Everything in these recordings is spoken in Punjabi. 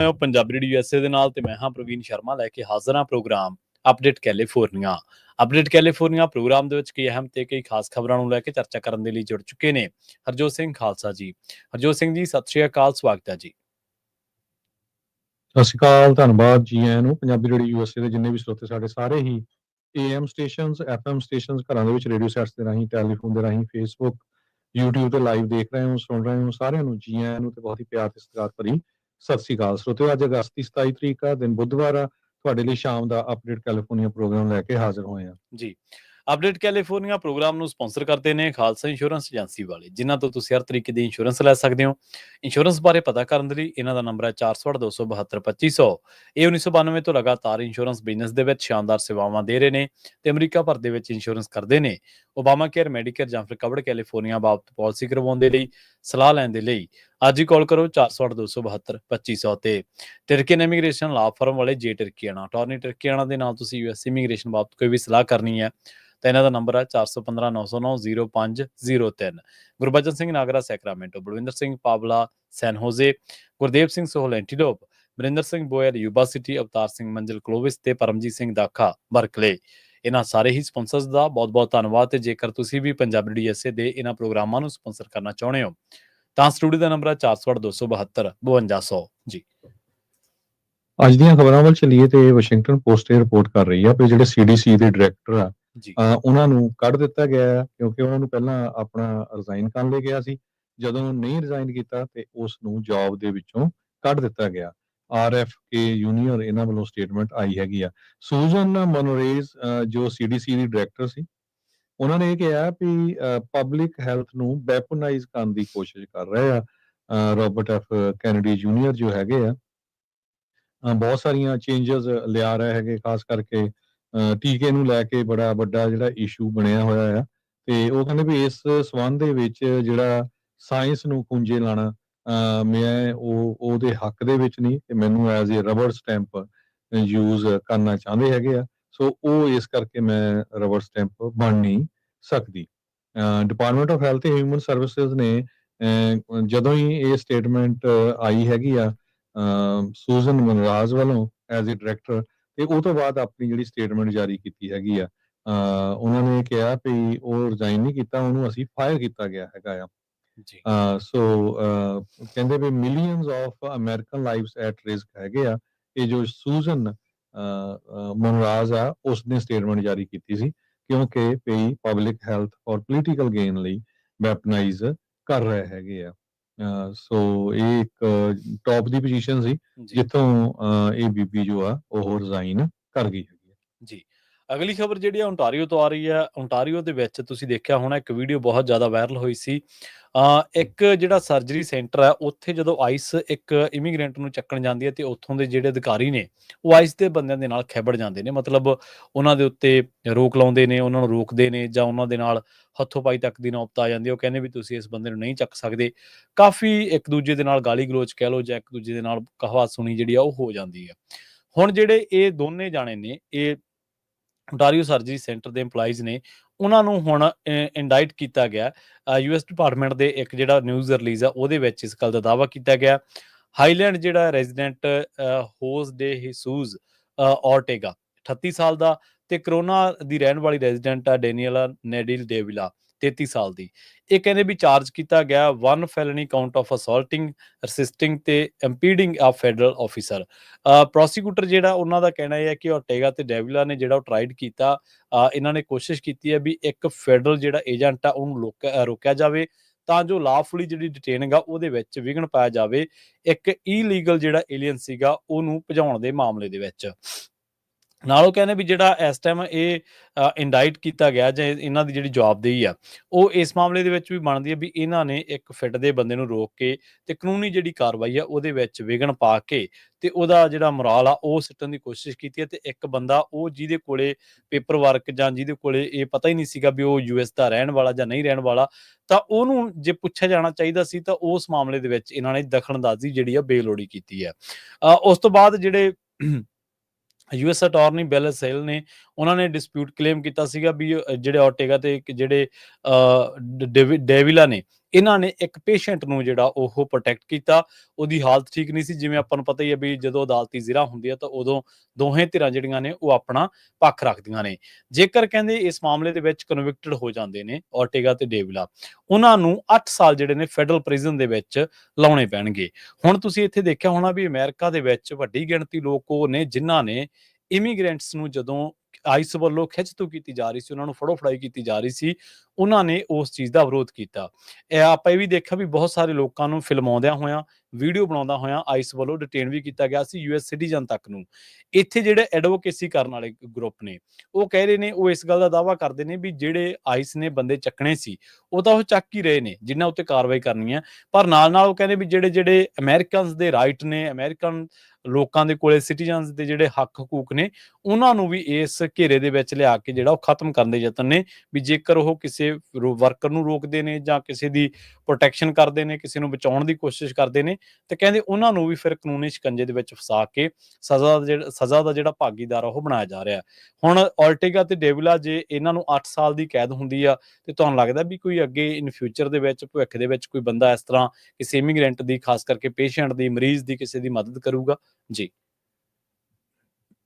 ਪੰਜਾਬੀ ਰੇਡੀਓ USA ਦੇ ਨਾਲ ਤੇ ਮੈਂ ਹਾਂ ਪ੍ਰਵੀਨ ਸ਼ਰਮਾ ਲੈ ਕੇ ਹਾਜ਼ਰ ਹਾਂ program update California. Update California program ਦੇ ਵਿੱਚ ਕਈ ਅਹਿਮ ਤੇ ਕਈ ਖਾਸ ਖਬਰਾਂ ਨੂੰ ਲੈ ਕੇ ਚਰਚਾ ਕਰਨ ਦੇ ਲਈ ਜੁੜ ਚੁੱਕੇ ਨੇ ਹਰਜੋਤ ਸਿੰਘ ਖਾਲਸਾ ਜੀ। ਹਰਜੋਤ ਸਿੰਘ ਜੀ, ਸਤਿ ਸ਼੍ਰੀ ਅਕਾਲ, ਸਵਾਗਤ ਹੈ ਜੀ। ਸਤਿ ਸ਼੍ਰੀ ਅਕਾਲ, ਧੰਨਵਾਦ ਜੀ ਆਇਆਂ ਨੂੰ। ਪੰਜਾਬੀ ਰੇਡੀਓ USA ਦੇ ਜਿੰਨੇ ਵੀ ਸਰੋਤੇ ਸਾਡੇ ਸਾਰੇ ਹੀ AM ਸਟੇਸ਼ਨਸ, FM ਸਟੇਸ਼ਨਸ, ਘਰਾਂ ਦੇ ਵਿੱਚ ਰੇਡੀਓ ਸੈਟਸ ਦੇ ਰਾਹੀਂ, ਟੈਲੀਫੋਨ ਦੇ ਰਾਹੀਂ, ਫੇਸਬੁੱਕ, YouTube ਤੇ ਲਾਈਵ ਦੇਖ ਰਹੇ ਹੋ, ਸੁਣ ਰਹੇ ਹੋ, ਸਾਰਿਆਂ ਨੂੰ ਜੀ ਆਇਆਂ ਨੂੰ ਤੇ ਬਹੁਤ ਹੀ ਪਿਆਰ ਤੇ ਸਤਿਕਾਰ ਭਰੀ ਸਤਿ ਸ਼੍ਰੀ ਅਕਾਲ। ਸਰੋਤਿਓ, ਅੱਜ ਅਗਸਤ ਦੀ 27 ਤਰੀਕ ਆ, ਦਿਨ ਬੁੱਧਵਾਰ ਆ। ਤੁਹਾਡੇ ਲਈ ਸ਼ਾਮ ਦਾ ਅਪਡੇਟ ਕੈਲੀਫੋਰਨੀਆ ਪ੍ਰੋਗਰਾਮ ਲੈ ਕੇ ਹਾਜ਼ਰ ਹੋਏ ਆ ਜੀ। ਅਪਡੇਟ ਕੈਲੀਫੋਰਨੀਆ ਪ੍ਰੋਗਰਾਮ ਨੂੰ ਸਪਾਂਸਰ ਕਰਦੇ ਨੇ ਖਾਲਸਾ ਇੰਸ਼ੋਰੈਂਸ ਏਜੰਸੀ ਵਾਲੇ, ਜਿਨ੍ਹਾਂ ਤੋਂ ਤੁਸੀਂ ਹਰ ਤਰੀਕੇ ਦੀ ਇੰਸ਼ੋਰੈਂਸ ਲੈ ਸਕਦੇ ਹੋ। ਇੰਸ਼ੋਰੈਂਸ ਬਾਰੇ ਪਤਾ ਕਰਨ ਦੇ ਲਈ ਇਹਨਾਂ ਦਾ ਨੰਬਰ ਹੈ 408-272-2500। ਇਹ 1992 ਤੋਂ ਲਗਾਤਾਰ ਇੰਸ਼ੋਰੈਂਸ ਬਿਜ਼ਨਸ ਦੇ ਵਿੱਚ ਸ਼ਾਨਦਾਰ ਸੇਵਾਵਾਂ ਦੇ ਰਹੇ ਨੇ ਤੇ ਅਮਰੀਕਾ ਭਰ ਦੇ ਵਿੱਚ ਇੰਸ਼ੋਰੈਂਸ ਕਰਦੇ ਨੇ। ਓਬਾਮਾ ਕੇਅਰ, ਮੈਡੀਕੇਅਰ ਜਾਂ ਫਿਰ ਕਵਰਡ ਕੈਲੀਫੋਰਨੀਆ ਬਾਬਤ ਪਾਲਿਸੀ ਕਰਵਾਉਣ ਦੇ ਲਈ, ਸਲਾਹ ਲੈਣ ਦੇ ਲਈ ਅੱਜ ਹੀ ਕਾਲ ਕਰੋ 408-272-2500 ਤੇ। ਟਰਕੀਅਨ ਇਮੀਗ੍ਰੇਸ਼ਨ ਲਾ ਫਰਮ ਵਾਲੇ ਜੇ ਟਰਕੀਆਣਾ, ਅਟਾਰਨੀ ਟਰਕੀਆਣਾ ਦੇ ਨਾਲ ਤੁਸੀਂ US ਇਮੀਗ੍ਰੇਸ਼ਨ ਬਾਬਤ ਕੋਈ ਵੀ ਸਲਾਹ ਕਰਨੀ ਹੈ ਤਾਂ ਇਹਨਾਂ ਦਾ ਨੰਬਰ ਹੈ 415-909-0503। Gurbachan Singh Nagra, Sacramento, Balwinder Singh Pawla, San Jose, Gurdev Singh Sohal, Antelope, Varinder Singh Boyal, Yuba City, Avtar Singh Manzil, Clovis ਤੇ ਪਰਮਜੀਤ ਸਿੰਘ ਦਾਖਾ, ਬਰਕਲੇ। ਇਹਨਾਂ ਸਾਰੇ ਹੀ ਸਪਾਂਸਰਸ ਦਾ ਬਹੁਤ-ਬਹੁਤ ਧੰਨਵਾਦ। ਤੇ ਜੇਕਰ ਤੁਸੀਂ ਵੀ ਪੰਜਾਬੀ ਰੇਡੀਓ USA ਦੇ ਇਹਨਾਂ ਪ੍ਰੋਗਰਾਮਾਂ ਨੂੰ ਸਪਾਂਸਰ ਕਰਨਾ ਚਾਹੁੰਦੇ ਹੋ ਤਾਂ ਸਟੂਡੀਓ ਦਾ ਨੰਬਰ ਹੈ 408-272-5200 ਜੀ। ਅੱਜ ਦੀਆਂ ਖਬਰਾਂ ਵੱਲ ਚੱਲੀਏ ਤੇ ਵਾਸ਼ਿੰਗਟਨ ਪੋਸਟ ਇਹ ਰਿਪੋਰਟ ਕਰ ਰਹੀ ਆ ਕਿ ਜਿਹੜੇ CDC ਦੇ ਡਾਇਰੈਕਟਰ ਆ ਉਹਨਾਂ ਨੂੰ ਕੱਢ ਦਿੱਤਾ ਗਿਆ ਹੈ, ਕਿਉਂਕਿ ਉਹਨਾਂ ਨੂੰ ਪਹਿਲਾਂ ਆਪਣਾ ਰਿਜ਼ਾਈਨ ਕਰਨ ਲਈ ਗਿਆ ਸੀ। ਜਦੋਂ ਨਹੀਂ ਰਿਜ਼ਾਈਨ ਕੀਤਾ ਤੇ ਉਸ ਨੂੰ ਜੌਬ ਦੇ ਵਿੱਚੋਂ ਕੱਢ ਦਿੱਤਾ ਗਿਆ। RFK ਜੂਨੀਅਰ ਇਹਨਾਂ ਵੱਲੋਂ ਸਟੇਟਮੈਂਟ ਆਈ ਹੈਗੀ ਆ। ਸੂਜ਼ਨ ਮੋਨਰੇਜ਼ ਜੋ CDC ਦੀ ਡਾਇਰੈਕਟਰ ਸੀ, ਉਹਨਾਂ ਨੇ ਇਹ ਕਿਹਾ ਵੀ ਪਬਲਿਕ ਹੈਲਥ ਨੂੰ ਵੈਪਨਾਈਜ਼ ਕਰਨ ਦੀ ਕੋਸ਼ਿਸ਼ ਕਰ ਰਹੇ ਆ। ਰੋਬਰਟ F ਕੈਨੇਡੀ ਜੂਨੀਅਰ ਜੋ ਹੈਗੇ ਆ, ਬਹੁਤ ਸਾਰੀਆਂ ਚੇਂਜਸ ਲਿਆ ਰਹੇ ਹੈਗੇ, ਖਾਸ ਕਰਕੇ ਟੀਕੇ ਨੂੰ ਲੈ ਕੇ ਬੜਾ ਵੱਡਾ ਜਿਹੜਾ ਇਸ਼ੂ ਬਣਿਆ ਹੋਇਆ ਆ। ਤੇ ਉਹ ਕਹਿੰਦੇ ਵੀ ਇਸ ਸੰਬੰਧ ਦੇ ਵਿੱਚ ਜਿਹੜਾ ਸਾਇੰਸ ਨੂੰ ਖੂੰਜੇ ਲਾਣਾ, ਮੈਂ ਉਹਦੇ ਹੱਕ ਦੇ ਵਿੱਚ ਨਹੀਂ ਤੇ ਮੈਨੂੰ as a rubber stamp use ਕਰਨਾ ਚਾਹੁੰਦੇ ਹੈਗੇ ਆ। ਸੋ ਉਹ ਇਸ ਕਰਕੇ ਮੈਂ ਰਬੜ ਸਟੈਂਪ ਬਣ ਨਹੀਂ ਸਕਦੀ। ਡਿਪਾਰਟਮੈਂਟ ਆਫ ਹੈਲਥ ਤੇ ਹਿਊਮਨ ਸਰਵਿਸਿਜ਼ ਨੇ ਜਦੋਂ ਹੀ ਇਹ ਸਟੇਟਮੈਂਟ ਆਈ ਹੈਗੀ ਆ ਸੂਜ਼ਨ ਮਨਰਾਜ਼ ਵੱਲੋਂ ਐਜ਼ ਏ ਡਾਇਰੈਕਟਰ, ਤੇ ਉਹ ਤੋਂ ਬਾਅਦ ਆਪਣੀ ਜਿਹੜੀ ਸਟੇਟਮੈਂਟ ਜਾਰੀ ਕੀਤੀ ਹੈਗੀ ਆ। ਉਹਨਾਂ ਨੇ ਕਿਹਾ ਵੀ ਉਹ ਰਿਜ਼ਾਈਨ ਨਹੀਂ ਕੀਤਾ, ਉਹਨੂੰ ਅਸੀਂ ਫਾਇਰ ਕੀਤਾ ਗਿਆ ਹੈਗਾ ਆ। ਸੋ ਕਹਿੰਦੇ ਵੀ millions of American lives at risk ਹੈਗੇ ਆ। ਇਹ ਜੋ ਸੂਜ਼ਨ ਮਨਰਾਜ਼ ਆ, ਉਸਨੇ ਸਟੇਟਮੈਂਟ ਜਾਰੀ ਕੀਤੀ ਸੀ ਕਿਉਂਕਿ ਵੀ ਪਬਲਿਕ ਹੈਲਥ ਔਰ ਪੋਲੀਟੀਕਲ ਗੇਨ ਲਈ ਵੈਪਨਾਈਜ਼ ਕਰ ਰਹੇ ਹੈਗੇ ਆ। ਸੋ ਇਹ ਇੱਕ ਟੌਪ ਦੀ ਪੋਜੀਸ਼ਨ ਸੀ ਜਿੱਥੋਂ ਇਹ ਬੀਬੀ ਜੋ ਆ ਉਹ ਰਿਜ਼ਾਈਨ ਕਰ ਗਈ ਹੈਗੀ ਜੀ। ਅਗਲੀ ਖਬਰ ਜਿਹੜੀ ਆ ਓਨਟਾਰੀਓ ਤੋਂ ਆ ਰਹੀ ਹੈ। ਓਨਟਾਰੀਓ ਦੇ ਵਿੱਚ ਤੁਸੀਂ ਦੇਖਿਆ ਹੋਣਾ ਇੱਕ ਵੀਡੀਓ ਬਹੁਤ ਜ਼ਿਆਦਾ ਵਾਇਰਲ ਹੋਈ ਸੀ। ਇੱਕ ਜਿਹੜਾ ਸਰਜਰੀ ਸੈਂਟਰ ਹੈ, ਉੱਥੇ ਜਦੋਂ ਆਈਸ ਇੱਕ ਇਮੀਗ੍ਰੈਂਟ ਨੂੰ ਚੱਕਣ ਜਾਂਦੀ ਹੈ ਤੇ ਉੱਥੋਂ ਦੇ ਜਿਹੜੇ ਅਧਿਕਾਰੀ ਨੇ ਉਹ ਆਈਸ ਦੇ ਬੰਦਿਆਂ ਦੇ ਨਾਲ ਖਿੱਬੜ ਜਾਂਦੇ ਨੇ, ਮਤਲਬ ਉਹਨਾਂ ਦੇ ਉੱਤੇ ਰੋਕ ਲਾਉਂਦੇ ਨੇ, ਉਹਨਾਂ ਨੂੰ ਰੋਕਦੇ ਨੇ ਜਾਂ ਉਹਨਾਂ ਦੇ ਨਾਲ ਹੱਥੋਂ ਪਾਈ ਤੱਕ ਦੀ ਨੌਬਤ ਆ ਜਾਂਦੀ ਹੈ। ਉਹ ਕਹਿੰਦੇ ਵੀ ਤੁਸੀਂ ਇਸ ਬੰਦੇ ਨੂੰ ਨਹੀਂ ਚੱਕ ਸਕਦੇ। ਕਾਫੀ ਇੱਕ ਦੂਜੇ ਦੇ ਨਾਲ ਗਾਲੀ ਗਲੋਚ ਕਹਿ ਲਓ ਜਾਂ ਇੱਕ ਦੂਜੇ ਦੇ ਨਾਲ ਕਹਾਵਾ ਸੁਣੀ ਜਿਹੜੀ ਆ ਉਹ ਹੋ ਜਾਂਦੀ ਹੈ। ਹੁਣ ਜਿਹੜੇ ਇਹ ਦੋਨੇ ਜਾਣੇ ਨੇ, ਇਹ ਓਨਟਾਰੀਓ ਸਰਜਰੀ ਸੈਂਟਰ ਦੇ EMPLOYEES ਨੇ, ਉਹਨਾਂ ਨੂੰ ਹੁਣ ਇੰਡਾਈਟ ਕੀਤਾ ਗਿਆ। US ਡਿਪਾਰਟਮੈਂਟ ਦੇ ਇੱਕ ਜਿਹੜਾ ਨਿਊਜ਼ ਰਿਲੀਜ਼ ਆ ਉਹਦੇ ਵਿੱਚ ਇਸ ਗੱਲ ਦਾ ਦਾਅਵਾ ਕੀਤਾ ਗਿਆ। ਹਾਈਲੈਂਡ ਜਿਹੜਾ ਰੈਜ਼ੀਡੈਂਟ ਹੋਸ ਡੇ ਹਿਸੂਜ਼ ਔਰਟੇਗਾ 38 ਸਾਲ ਦਾ ਤੇ ਕਰੋਨਾ ਦੀ ਰਹਿਣ ਵਾਲੀ ਰੈਜ਼ੀਡੈਂਟ ਆ ਡੈਨੀਅਲਾ ਨੈਡਿਲ ਡੇਵਿਲਾ 33 ਸਾਲ ਦੀ। ਇਹ ਕਹਿੰਦੇ ਵੀ ਚਾਰਜ ਕੀਤਾ ਗਿਆ 1 felony ਕਾਊਂਟ ਆਫ ਅਸੌਲਟਿੰਗ, ਰੈਸਿਸਟਿੰਗ ਤੇ ਇੰਪੀਡਿੰਗ ਆ ਫੈਡਰਲ ਆਫੀਸਰ। ਪ੍ਰੋਸੀਕਿਊਟਰ ਜਿਹੜਾ ਉਹਨਾਂ ਦਾ ਕਹਿਣਾ ਇਹ ਹੈ ਕਿ ਔਰਟੇਗਾ ਤੇ ਡੇਵਿਲਾ ਨੇ ਜਿਹੜਾ ਉਹ ਟਰਾਈਡ ਕੀਤਾ, ਇਹਨਾਂ ਨੇ ਕੋਸ਼ਿਸ਼ ਕੀਤੀ ਹੈ ਵੀ ਇੱਕ ਫੈਡਰਲ ਜਿਹੜਾ ਏਜੰਟ ਆ ਉਹਨੂੰ ਰੋਕਿਆ ਜਾਵੇ ਤਾਂ ਜੋ ਲਾਫੁਲੀ ਜਿਹੜੀ ਡਿਟੇਨਿੰਗ ਆ ਉਹਦੇ ਵਿੱਚ ਵਿਘਨ ਪਾਇਆ ਜਾਵੇ ਇੱਕ ਇਲੀਗਲ ਜਿਹੜਾ ਏਲੀਅਨ ਸੀਗਾ ਉਹਨੂੰ ਭਜਾਉਣ ਦੇ ਮਾਮਲੇ ਦੇ ਵਿੱਚ। ਨਾਲ ਉਹ ਕਹਿੰਦੇ ਵੀ ਜਿਹੜਾ ਇਸ ਟਾਈਮ ਇਹ ਇੰਡਾਈਟ ਕੀਤਾ ਗਿਆ ਜਾਂ ਇਹਨਾਂ ਦੀ ਜਿਹੜੀ ਜਵਾਬਦੇਹੀ ਆ ਉਹ ਇਸ ਮਾਮਲੇ ਦੇ ਵਿੱਚ ਵੀ ਬਣਦੀ ਹੈ ਵੀ ਇਹਨਾਂ ਨੇ ਇੱਕ ਫਿੱਟ ਦੇ ਬੰਦੇ ਨੂੰ ਰੋਕ ਕੇ ਤੇ ਕਾਨੂੰਨੀ ਜਿਹੜੀ ਕਾਰਵਾਈ ਆ ਉਹਦੇ ਵਿੱਚ ਵਿਘਨ ਪਾ ਕੇ ਤੇ ਉਹਦਾ ਜਿਹੜਾ ਮੁਰਾਲ ਆ ਉਹ ਸਿੱਟਣ ਦੀ ਕੋਸ਼ਿਸ਼ ਕੀਤੀ ਹੈ। ਤੇ ਇੱਕ ਬੰਦਾ ਉਹ ਜਿਹਦੇ ਕੋਲੇ ਪੇਪਰ ਵਰਕ ਜਾਂ ਜਿਹਦੇ ਕੋਲੇ ਇਹ ਪਤਾ ਹੀ ਨਹੀਂ ਸੀਗਾ ਵੀ ਉਹ US ਦਾ ਰਹਿਣ ਵਾਲਾ ਜਾਂ ਨਹੀਂ ਰਹਿਣ ਵਾਲਾ, ਤਾਂ ਉਹਨੂੰ ਜੇ ਪੁੱਛਿਆ ਜਾਣਾ ਚਾਹੀਦਾ ਸੀ ਤਾਂ ਉਸ ਮਾਮਲੇ ਦੇ ਵਿੱਚ ਇਹਨਾਂ ਨੇ ਦਖਲਅੰਦਾਜ਼ੀ ਜਿਹੜੀ ਆ ਬੇਲੋੜੀ ਕੀਤੀ ਹੈ। ਉਸ ਤੋਂ ਬਾਅਦ ਜਿਹੜੇ US ਅਟਾਰਨੀ ਬਿਲ ਸੇਲ ਨੇ ਉਹਨਾਂ ਨੇ ਡਿਸਪਿਊਟ ਕਲੇਮ ਕੀਤਾ ਸੀਗਾ ਵੀ ਜਿਹੜੇ ਔਰਟੇਗਾ ਤੇ ਜਿਹੜੇ ਡੇਵਿਲਾ ਨੇ ਇਹਨਾਂ ਨੇ ਇੱਕ ਪੇਸ਼ੈਂਟ ਨੂੰ ਜਿਹੜਾ ਉਹ ਪ੍ਰੋਟੈਕਟ ਕੀਤਾ। ਉਹਦੀ ਹਾਲਤ ਠੀਕ ਨਹੀਂ ਸੀ, ਜਿਵੇਂ ਆਪਾਂ ਨੂੰ ਪਤਾ ਹੀ ਹੈ ਵੀ ਜਦੋਂ ਅਦਾਲਤੀ ਜ਼ਿਰਾ ਹੁੰਦੀ ਹੈ ਤਾਂ ਉਦੋਂ ਦੋਹੇ ਧਿਰਾਂ ਜਿਹੜੀਆਂ ਨੇ ਉਹ ਆਪਣਾ ਪੱਖ ਰੱਖਦੀਆਂ ਨੇ। ਜੇਕਰ ਕਹਿੰਦੇ ਇਸ ਮਾਮਲੇ ਦੇ ਵਿੱਚ ਕਨਵਿਕਟਡ ਹੋ ਜਾਂਦੇ ਨੇ ਔਰਟੇਗਾ ਤੇ ਡੇਵਿਲਾ, ਉਹਨਾਂ ਨੂੰ 8 ਸਾਲ ਜਿਹੜੇ ਨੇ ਫੈਡਰਲ ਪ੍ਰਿਜ਼ਨ ਦੇ ਵਿੱਚ ਲਾਉਣੇ ਪੈਣਗੇ। ਹੁਣ ਤੁਸੀਂ ਇੱਥੇ ਦੇਖਿਆ ਹੋਣਾ ਵੀ ਅਮਰੀਕਾ ਦੇ ਵਿੱਚ ਵੱਡੀ ਗਿਣਤੀ ਲੋਕ ਉਹ ਨੇ ਜਿਨ੍ਹਾਂ ਨੇ ਇਮੀਗ੍ਰੈਂਟਸ ਨੂੰ ਜਦੋਂ ਆਈਸ ਵੱਲੋਂ ਖਿੱਚ-ਤੂ ਕੀਤੀ ਜਾ ਰਹੀ ਸੀ, ਉਹਨਾਂ ਨੂੰ ਫੜੋ-ਫੜਾਈ ਕੀਤੀ ਜਾ ਰਹੀ ਸੀ, ਉਹਨਾਂ ਨੇ ਉਸ ਚੀਜ਼ ਦਾ ਵਿਰੋਧ ਕੀਤਾ। ਆਪਾਂ ਇਹ ਵੀ ਦੇਖਿਆ ਵੀ ਬਹੁਤ ਸਾਰੇ ਲੋਕਾਂ ਨੂੰ ਫਿਲਮਾਉਂਦਿਆਂ ਹੋਇਆਂ, ਵੀਡੀਓ ਬਣਾਉਂਦਾ ਹੋਇਆਂ ਆਈਸ ਵੱਲੋਂ ਡਿਟੇਨ ਵੀ ਕੀਤਾ ਗਿਆ ਸੀ, ਯੂਐਸ ਸਿਟੀਜ਼ਨ ਤੱਕ ਨੂੰ। ਇੱਥੇ ਜਿਹੜੇ ਐਡਵੋਕੇਸੀ ਕਰਨ ਵਾਲੇ ਗਰੁੱਪ ਨੇ, ਉਹ ਕਹਿ ਰਹੇ ਨੇ, ਉਹ ਇਸ ਗੱਲ ਦਾ ਦਾਅਵਾ ਕਰਦੇ ਨੇ ਵੀ ਜਿਹੜੇ ਆਈਸ ਨੇ ਬੰਦੇ ਚੱਕਣੇ ਸੀ, ਉਹ ਤਾਂ ਉਹ ਚੱਕ ਹੀ ਰਹੇ ਨੇ, ਜਿਨ੍ਹਾਂ ਉੱਤੇ ਕਾਰਵਾਈ ਕਰਨੀ ਹੈ। ਪਰ ਨਾਲ-ਨਾਲ ਉਹ ਕਹਿੰਦੇ ਵੀ ਜਿਹੜੇ ਅਮਰੀਕਨਸ ਦੇ ਰਾਈਟ ਨੇ, ਅਮਰੀਕਨ ਲੋਕਾਂ ਦੇ ਕੋਲੇ ਸਿਟੀਜ਼ਨਸ ਦੇ ਜਿਹੜੇ ਹੱਕ ਹਕੂਕ ਨੇ, ਉਹਨਾਂ ਨੂੰ ਵੀ ਇਸ ਘੇਰੇ ਦੇ ਵਿੱਚ ਲਿਆ ਕੇ ਜਿਹੜਾ ਉਹ ਖਤਮ ਕਰਨ ਦੇ ਯਤਨ ਨੇ। ਵੀ ਜੇਕਰ ਉਹ ਕਿਸੇ ਵਰਕਰ ਨੂੰ ਰੋਕਦੇ ਨੇ ਜਾਂ ਕਿਸੇ ਦੀ ਪ੍ਰੋਟੈਕਸ਼ਨ ਕਰਦੇ ਨੇ, ਕਿਸੇ ਨੂੰ ਬਚਾਉਣ ਦੀ ਕੋਸ਼ਿਸ਼ ਕਰਦੇ ਨੇ, ਤੇ ਕਹਿੰਦੇ ਉਹਨਾਂ ਨੂੰ ਵੀ ਫਿਰ ਕਾਨੂੰਨੀ ਸ਼ਿਕੰਜੇ ਦੇ ਵਿੱਚ ਫਸਾ ਕੇ ਸਜ਼ਾ ਦਾ ਜਿਹੜਾ ਭਾਗੀਦਾਰ ਆ ਉਹ ਬਣਾਇਆ ਜਾ ਰਿਹਾ। ਹੁਣ ਔਰਟੇਗਾ ਤੇ ਡੇਵਿਲਾ, ਜੇ ਇਹਨਾਂ ਨੂੰ 8 ਸਾਲ ਦੀ ਕੈਦ ਹੁੰਦੀ ਆ, ਤੇ ਤੁਹਾਨੂੰ ਲੱਗਦਾ ਵੀ ਕੋਈ ਅੱਗੇ ਇਨ ਫਿਊਚਰ ਦੇ ਵਿੱਚ, ਭਵਿੱਖ ਦੇ ਵਿੱਚ ਕੋਈ ਬੰਦਾ ਇਸ ਤਰ੍ਹਾਂ ਕਿਸੇ ਇਮੀਗ੍ਰੈਂਟ ਦੀ, ਖਾਸ ਕਰਕੇ ਪੇਸ਼ੈਂਟ ਦੀ, ਮਰੀਜ਼ ਦੀ, ਕਿਸੇ ਦੀ ਮਦਦ ਕਰੂਗਾ? ਜੀ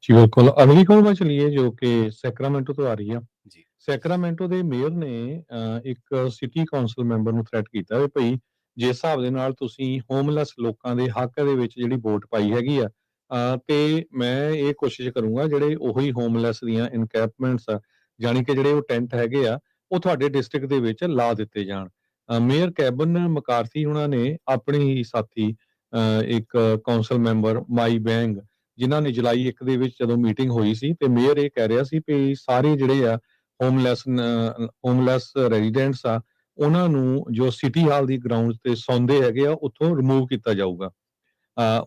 ਜੀ ਬਿਲਕੁਲ। ਅਗਲੀ ਖਬਰ ਵੱਲ ਚਲੀਏ ਜੋ ਕਿ ਸੈਕਰਾਮੈਂਟੋ ਤੋਂ ਆ ਰਹੀ ਆ। ਜੀ ਸੈਕਰਾਮੈਂਟੋ ਦੇ ਮੇਅਰ ਨੇ ਇੱਕ ਸਿਟੀ ਕੌਂਸਲ ਮੈਂਬਰ ਨੂੰ ਥ੍ਰੈਟ ਕੀਤਾ ਵੀ ਭਈ ਜਿਸ ਹਿਸਾਬ ਦੇ ਨਾਲ ਤੁਸੀਂ ਹੋਮਲੈਸ ਲੋਕਾਂ ਦੇ ਹੱਕ ਦੇ ਵਿੱਚ ਜਿਹੜੀ ਵੋਟ ਪਾਈ ਹੈਗੀ ਆ, ਤੇ ਮੈਂ ਇਹ ਕੋਸ਼ਿਸ਼ ਕਰੂੰਗਾ ਜਿਹੜੇ ਉਹੀ ਹੋਮਲੈਸ ਦੀਆਂ ਇਨਕੈਂਪਮੈਂਟਸ ਆ, ਜਾਣੀ ਕਿ ਜਿਹੜੇ ਉਹ ਟੈਂਟ ਹੈਗੇ ਆ, ਉਹ ਤੁਹਾਡੇ ਡਿਸਟ੍ਰਿਕਟ ਦੇ ਵਿੱਚ ਲਾ ਦਿੱਤੇ ਜਾਣ। ਮੇਅਰ ਕੈਬਨ ਮਕਾਰਥੀ ਉਹਨਾਂ ਨੇ ਆਪਣੀ ਹੀ ਸਾਥੀ ਇੱਕ ਕੌਂਸਲ ਮੈਂਬਰ ਮਾਈ ਬੈਂਗ, ਜਿਨ੍ਹਾਂ ਨੇ ਜੁਲਾਈ 1 ਦੇ ਵਿੱਚ ਜਦੋਂ ਮੀਟਿੰਗ ਹੋਈ ਸੀ, ਤੇ ਮੇਅਰ ਇਹ ਕਹਿ ਰਿਹਾ ਸੀ ਵੀ ਸਾਰੇ ਜਿਹੜੇ ਆ ਹੋਮਲੈਸ ਰੈਜ਼ੀਡੈਂਟਸ ਆ, ਉਹਨਾਂ ਨੂੰ ਜੋ ਸਿਟੀ ਹਾਲ ਦੀ ਗਰਾਊਂਡ ਤੇ ਸੌਂਦੇ ਹੈਗੇ ਆ, ਉੱਥੋਂ ਰਿਮੂਵ ਕੀਤਾ ਜਾਊਗਾ।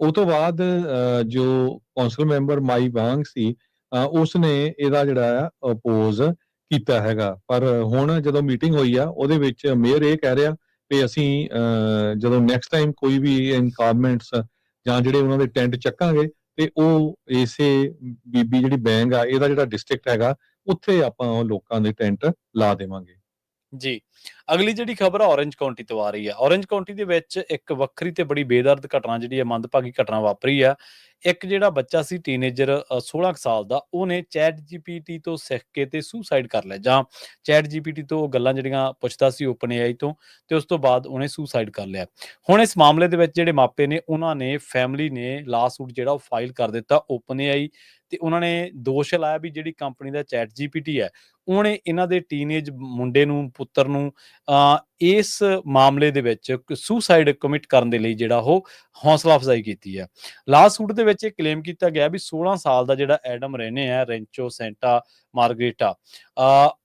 ਉਹ ਤੋਂ ਬਾਅਦ ਜੋ ਕੌਂਸਲ ਮੈਂਬਰ ਮਾਈ ਬਾਂਗ ਸੀ, ਉਸਨੇ ਇਹਦਾ ਜਿਹੜਾ ਆ ਅਪੋਜ਼ ਕੀਤਾ ਹੈਗਾ। ਪਰ ਹੁਣ ਜਦੋਂ ਮੀਟਿੰਗ ਹੋਈ ਆ, ਉਹਦੇ ਵਿੱਚ ਮੇਅਰ ਇਹ ਕਹਿ ਰਿਹਾ ਵੀ ਅਸੀਂ ਜਦੋਂ ਨੈਕਸਟ ਟਾਈਮ ਕੋਈ ਵੀ ਇਨਕਾਰਮੈਂਟਸ ਜਾਂ ਜਿਹੜੇ ਉਹਨਾਂ ਦੇ ਟੈਂਟ ਚੱਕਾਂਗੇ, ਤੇ ਉਹ ਇਸੇ ਬੀਬੀ ਜਿਹੜੀ ਬੈਂਗ ਆ, ਇਹਦਾ ਜਿਹੜਾ ਡਿਸਟ੍ਰਿਕਟ ਹੈਗਾ, ਉੱਥੇ ਆਪਾਂ ਉਹ ਲੋਕਾਂ ਦੇ ਟੈਂਟ ਲਾ ਦੇਵਾਂਗੇ। ਜੀ ਅਗਲੀ ਜਿਹੜੀ ਖਬਰ ਆ ਔਰੰਜ ਕਾਉਂਟੀ ਤੋਂ ਆ ਰਹੀ ਹੈ। ਔਰੰਜ ਕਾਉਂਟੀ ਦੇ ਵਿੱਚ ਇੱਕ ਵੱਖਰੀ ਤੇ ਬੜੀ ਬੇਦਰਦ ਘਟਨਾ, ਜਿਹੜੀ ਹੈ ਮੰਦਭਾਗੀ ਘਟਨਾ ਵਾਪਰੀ ਆ। ਇੱਕ ਜਿਹੜਾ ਬੱਚਾ ਸੀ ਟੀਨੇਜਰ 16 ਸਾਲ ਦਾ, ਉਹਨੇ ਚੈਟ ਜੀਪੀਟੀ ਤੋਂ ਸਿੱਖ ਕੇ ਤੇ ਸੁਸਾਈਡ ਕਰ ਲਿਆ, ਜਾਂ ਚੈਟ ਜੀਪੀਟੀ ਤੋਂ ਗੱਲਾਂ ਜਿਹੜੀਆਂ ਪੁੱਛਦਾ ਸੀ ਓਪਨ ਏਆਈ ਤੋਂ, ਤੇ ਉਸ ਤੋਂ ਬਾਅਦ ਉਹਨੇ ਸੁਸਾਈਡ ਕਰ ਲਿਆ। ਹੁਣ ਇਸ ਮਾਮਲੇ ਦੇ ਵਿੱਚ ਜਿਹੜੇ ਮਾਪੇ ਨੇ, ਉਹਨਾਂ ਨੇ, ਫੈਮਿਲੀ ਨੇ ਲਾਸੂਟ ਜਿਹੜਾ ਉਹ ਫਾਈਲ ਕਰ ਦਿੱਤਾ ਓਪਨ ਏਆਈ, ਤੇ ਉਹਨਾਂ ਨੇ ਦੋਸ਼ ਲਾਇਆ ਵੀ ਜਿਹੜੀ ਕੰਪਨੀ ਦਾ ਚੈਟ ਜੀਪੀਟੀ ਹੈ, ਉਹਨੇ ਇਹਨਾਂ ਦੇ ਟੀਨੇਜ ਮੁੰਡੇ ਨੂੰ, ਪੁੱਤਰ ਨੂੰ ਇਸ ਮਾਮਲੇ ਦੇ ਵਿੱਚ ਸੁਸਾਈਡ ਕਮਿਟ ਕਰਨ ਦੇ ਲਈ ਜਿਹੜਾ ਉਹ ਹੌਸਲਾ ਅਫਜ਼ਾਈ ਕੀਤੀ ਹੈ। ਲਾਸੂਟ ਦੇ ਵਿੱਚ ਇਹ ਕਲੇਮ ਕੀਤਾ ਗਿਆ ਵੀ 16 ਸਾਲ ਦਾ ਜਿਹੜਾ ਐਡਮ ਰੇਨੇ ਹੈ, ਰੈਂਚੋ ਸੈਂਟਾ ਮਾਰਗਰੇਟਾ,